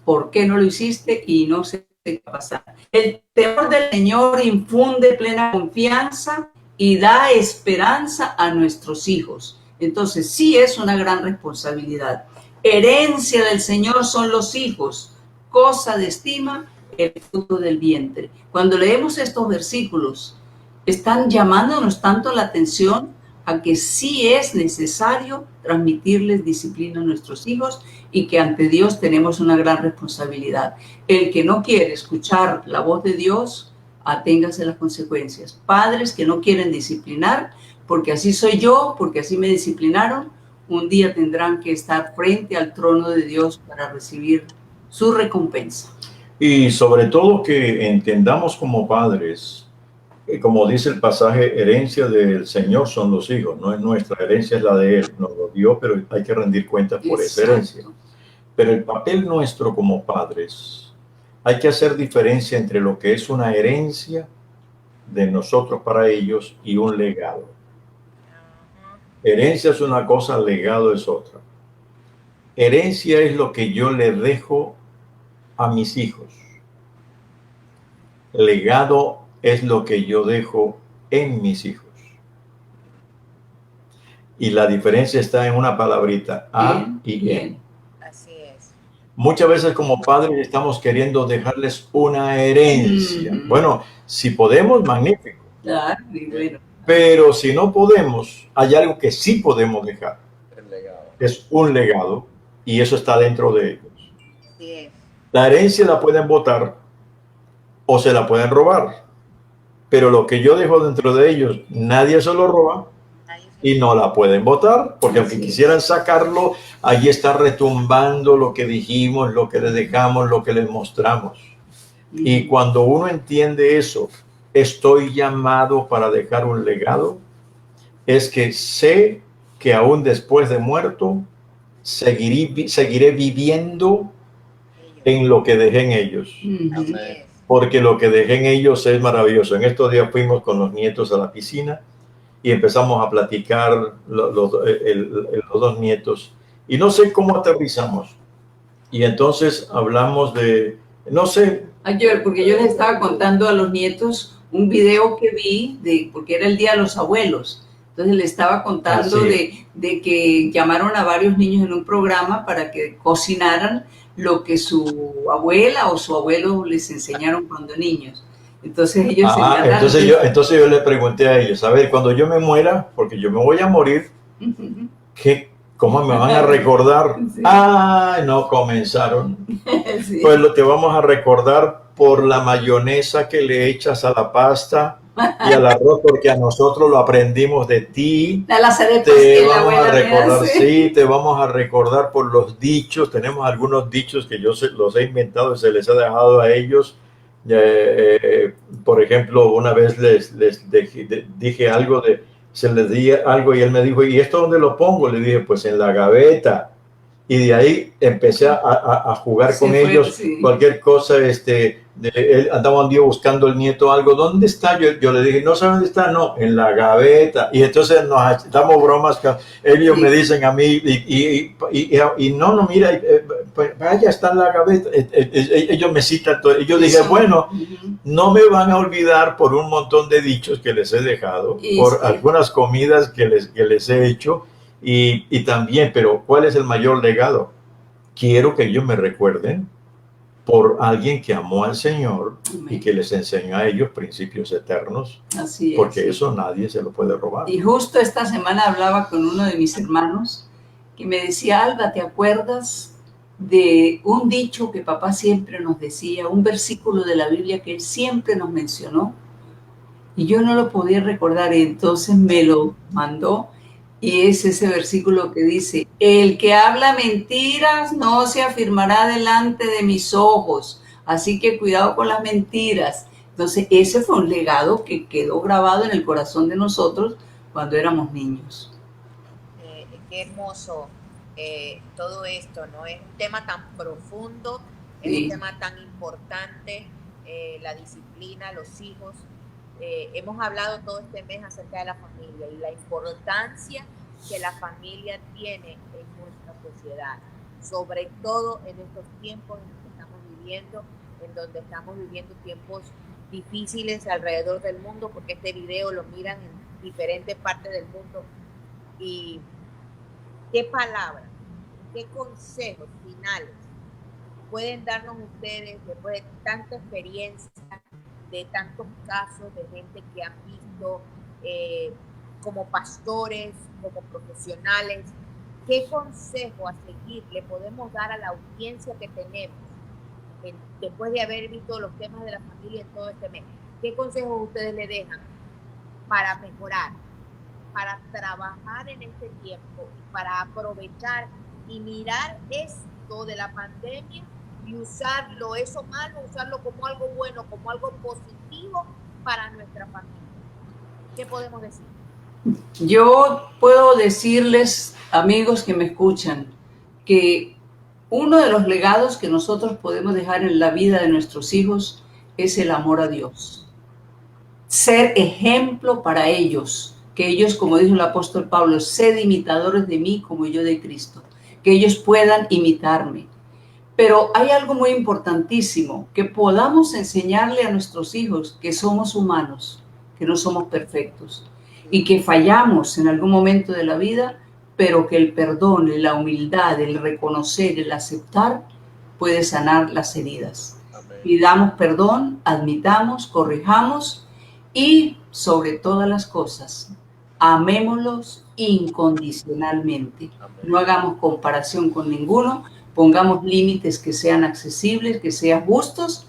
¿Por qué no lo hiciste? Y no sé qué va a pasar. El temor del Señor infunde plena confianza y da esperanza a nuestros hijos. Entonces, sí es una gran responsabilidad. Herencia del Señor son los hijos, cosa de estima el fruto del vientre. Cuando leemos estos versículos, están llamándonos tanto la atención a que sí es necesario transmitirles disciplina a nuestros hijos y que ante Dios tenemos una gran responsabilidad. El que no quiere escuchar la voz de Dios, aténgase las consecuencias. Padres que no quieren disciplinar, porque así soy yo, porque así me disciplinaron, un día tendrán que estar frente al trono de Dios para recibir su recompensa. Y sobre todo que entendamos como padres, como dice el pasaje, herencia del Señor son los hijos, no es nuestra, herencia es la de Él, nos lo dio, pero hay que rendir cuentas por esa herencia. Pero el papel nuestro como padres, hay que hacer diferencia entre lo que es una herencia de nosotros para ellos y un legado. Herencia es una cosa, legado es otra. Herencia es lo que yo le dejo a mis hijos. Legado es lo que yo dejo en mis hijos. Y la diferencia está en una palabrita, a y en. Así es. Muchas veces como padres estamos queriendo dejarles una herencia. Bueno, si podemos, magnífico. Bueno. Pero si no podemos, hay algo que sí podemos dejar. El legado. Es un legado y eso está dentro de ellos. Así es. La herencia la pueden botar o se la pueden robar. Pero lo que yo dejo dentro de ellos, nadie se lo roba y no la pueden botar, porque aunque quisieran sacarlo, allí está retumbando lo que dijimos, lo que les dejamos, lo que les mostramos. Y cuando uno entiende eso, estoy llamado para dejar un legado, es que sé que aún después de muerto, seguiré viviendo en lo que dejé en ellos. Amén. Porque lo que dejé en ellos es maravilloso. En estos días fuimos con los nietos a la piscina y empezamos a platicar los dos nietos. Y no sé cómo aterrizamos. Y entonces hablamos de, no sé. Ayer, porque yo les estaba contando a los nietos un video que vi, porque era el Día de los Abuelos. Entonces le estaba contando de que llamaron a varios niños en un programa para que cocinaran lo que su abuela o su abuelo les enseñaron cuando niños. Entonces ellos entonces yo le pregunté a ellos, a ver, cuando yo me muera, porque yo me voy a morir, ¿cómo me van a recordar? Sí. No comenzaron. Sí. Pues te vamos a recordar por la mayonesa que le echas a la pasta y al arroz, porque a nosotros lo aprendimos de ti. Te vamos a recordar, te vamos a recordar por los dichos. Tenemos algunos dichos que yo los he inventado y se les ha dejado a ellos. Por ejemplo, una vez les dije algo se les di algo y él me dijo, ¿y esto dónde lo pongo? Le dije, pues en la gaveta. Y de ahí empecé a jugar con ellos, sí. cualquier cosa, él andaba un día buscando el nieto algo, ¿dónde está? Yo le dije, no sé dónde está, no, en la gaveta. Y entonces nos damos bromas, que ellos me dicen a mí, y no, mira, vaya, está en la gaveta. Ellos me citan todo. Y yo dije, bueno, no me van a olvidar por un montón de dichos que les he dejado, por algunas comidas que les he hecho. Y también, pero ¿cuál es el mayor legado? Quiero que ellos me recuerden por alguien que amó al Señor y que les enseñó a ellos principios eternos. Así es. Porque eso nadie se lo puede robar. Y justo esta semana hablaba con uno de mis hermanos que me decía, Alba, ¿te acuerdas de un dicho que papá siempre nos decía, un versículo de la Biblia que él siempre nos mencionó? Y yo no lo podía recordar, y entonces me lo mandó. Y es ese versículo que dice, el que habla mentiras no se afirmará delante de mis ojos, así que cuidado con las mentiras. Entonces ese fue un legado que quedó grabado en el corazón de nosotros cuando éramos niños. Qué hermoso todo esto, ¿no? Es un tema tan profundo, es un tema tan importante, la disciplina, los hijos. Hemos hablado todo este mes acerca de la familia y la importancia que la familia tiene en nuestra sociedad, sobre todo en estos tiempos en los que estamos viviendo, en donde estamos viviendo tiempos difíciles alrededor del mundo, porque este video lo miran en diferentes partes del mundo. Y qué palabras, qué consejos finales pueden darnos ustedes después de tanta experiencia, de tantos casos de gente que han visto como pastores, como profesionales. ¿Qué consejo a seguir le podemos dar a la audiencia que tenemos después de haber visto los temas de la familia en todo este mes? ¿Qué consejos ustedes le dejan para mejorar, para trabajar en este tiempo, para aprovechar y mirar esto de la pandemia y usarlo, eso malo, usarlo como algo bueno, como algo positivo para nuestra familia? ¿Qué podemos decir? Yo puedo decirles, amigos que me escuchan, que uno de los legados que nosotros podemos dejar en la vida de nuestros hijos es el amor a Dios. Ser ejemplo para ellos, que ellos, como dijo el apóstol Pablo, sed imitadores de mí como yo de Cristo, que ellos puedan imitarme. Pero hay algo muy importantísimo, que podamos enseñarle a nuestros hijos que somos humanos, que no somos perfectos y que fallamos en algún momento de la vida, pero que el perdón, la humildad, el reconocer, el aceptar puede sanar las heridas. Amén. Pidamos perdón, admitamos, corrijamos y sobre todas las cosas, amémoslos incondicionalmente. Amén. No hagamos comparación con ninguno. Pongamos límites que sean accesibles, que sean justos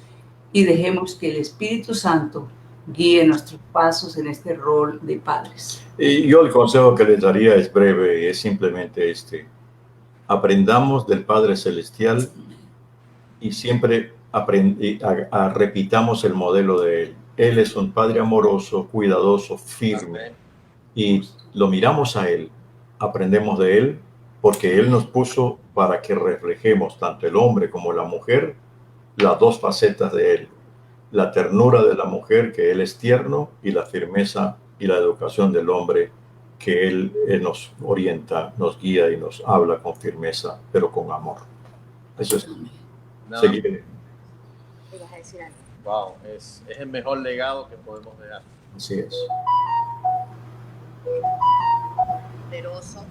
y dejemos que el Espíritu Santo guíe nuestros pasos en este rol de padres. Y yo el consejo que les daría es breve, es simplemente aprendamos del Padre Celestial y siempre repitamos el modelo de Él. Él es un Padre amoroso, cuidadoso, firme. Y lo miramos a Él, aprendemos de Él, porque Él nos puso para que reflejemos tanto el hombre como la mujer, las dos facetas de Él. La ternura de la mujer, que Él es tierno, y la firmeza y la educación del hombre, que Él nos orienta, nos guía y nos habla con firmeza, pero con amor. Eso es. No. Seguiré. Wow, es el mejor legado que podemos dejar. Así es. Poderoso.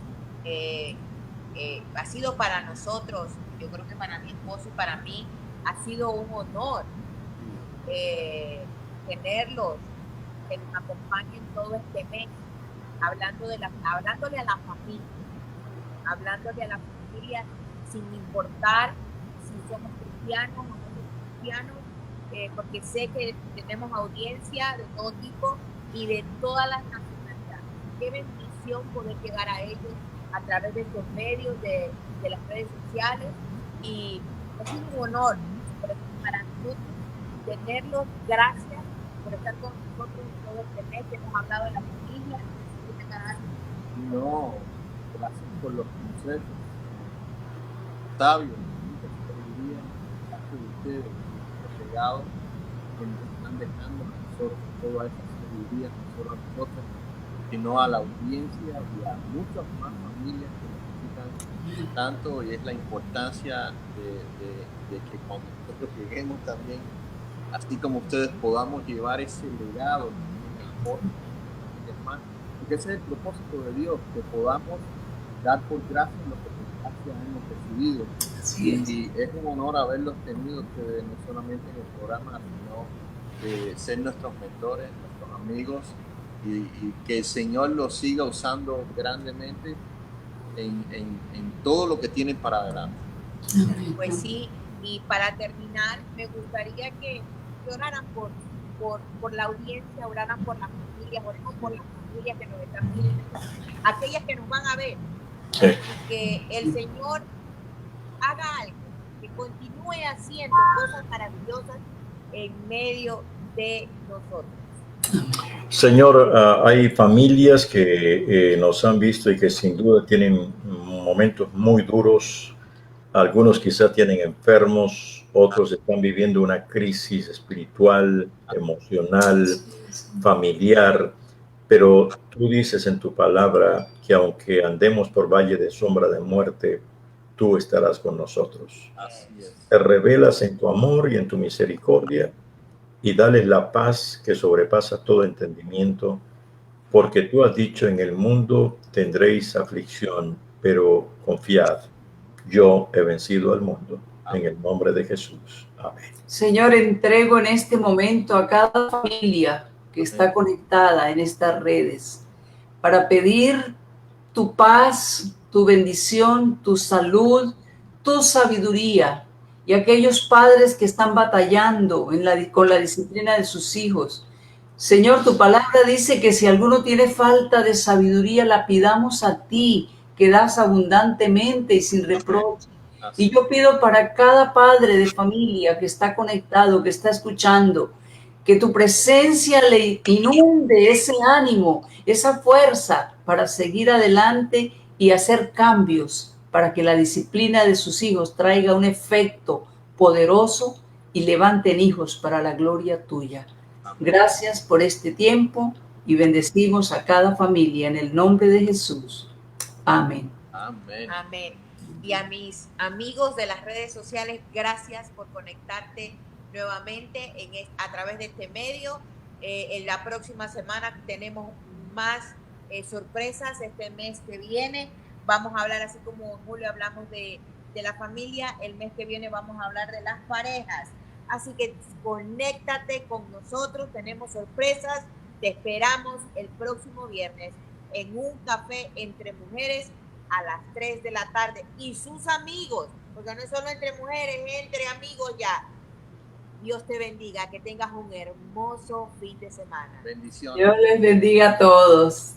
Ha sido para nosotros, yo creo que para mi esposo y para mí, ha sido un honor tenerlos, que nos acompañen todo este mes, hablándole a la familia, sin importar si somos cristianos o no somos cristianos, porque sé que tenemos audiencia de todo tipo y de todas las nacionalidades. Qué bendición poder llegar a ellos a través de estos medios, de las redes sociales, y es un honor para nosotros tenerlos. Gracias por estar con nosotros todo este mes que hemos hablado de la familia. No, gracias por los consejos. sabio, mucha sabiduría en caso de ustedes, el legado que nos están dejando a nosotros, toda esa sabiduría, no solo a nosotros, sino a la audiencia y a muchas más familias que necesitan tanto, y es la importancia de que cuando nosotros lleguemos también, así como ustedes, podamos llevar ese legado en el amor y demás, porque ese es el propósito de Dios, que podamos dar por gracia lo que por gracia hemos recibido. Y es un honor haberlos tenido ustedes, no solamente en el programa, sino ser nuestros mentores, nuestros amigos, y que el Señor los siga usando grandemente en todo lo que tienen para adelante. Pues sí, y para terminar, me gustaría que oraran por la audiencia, oraran por las familias, oremos por las familias que nos están viendo, aquellas que nos van a ver, Sí. que el Señor haga algo, que continúe haciendo cosas maravillosas en medio de nosotros. Señor, hay familias que nos han visto y que sin duda tienen momentos muy duros. Algunos quizá tienen enfermos, otros están viviendo una crisis espiritual, emocional, familiar. Pero tú dices en tu palabra que aunque andemos por valle de sombra de muerte, tú estarás con nosotros. Así es. Te revelas en tu amor y en tu misericordia, y dales la paz que sobrepasa todo entendimiento, porque tú has dicho: en el mundo tendréis aflicción, pero confiad, yo he vencido al mundo. En el nombre de Jesús. Amén. Señor, entrego en este momento a cada familia que está conectada en estas redes para pedir tu paz, tu bendición, tu salud, tu sabiduría, y aquellos padres que están batallando con la disciplina de sus hijos. Señor, tu palabra dice que si alguno tiene falta de sabiduría, la pidamos a ti, que das abundantemente y sin reproche. Y yo pido para cada padre de familia que está conectado, que está escuchando, que tu presencia le inunde ese ánimo, esa fuerza para seguir adelante y hacer cambios, para que la disciplina de sus hijos traiga un efecto poderoso y levanten hijos para la gloria tuya. Gracias por este tiempo y bendecimos a cada familia en el nombre de Jesús. Amén. Amén. Amén. Y a mis amigos de las redes sociales, gracias por conectarte nuevamente a través de este medio. En la próxima semana tenemos más sorpresas. Este mes que viene vamos a hablar, así como en julio hablamos de la familia, el mes que viene vamos a hablar de las parejas. Así que conéctate con nosotros, tenemos sorpresas. Te esperamos el próximo viernes en un café entre mujeres a las 3 de la tarde, y sus amigos, porque no es solo entre mujeres, entre amigos ya. Dios te bendiga, que tengas un hermoso fin de semana. Bendiciones. Dios les bendiga a todos.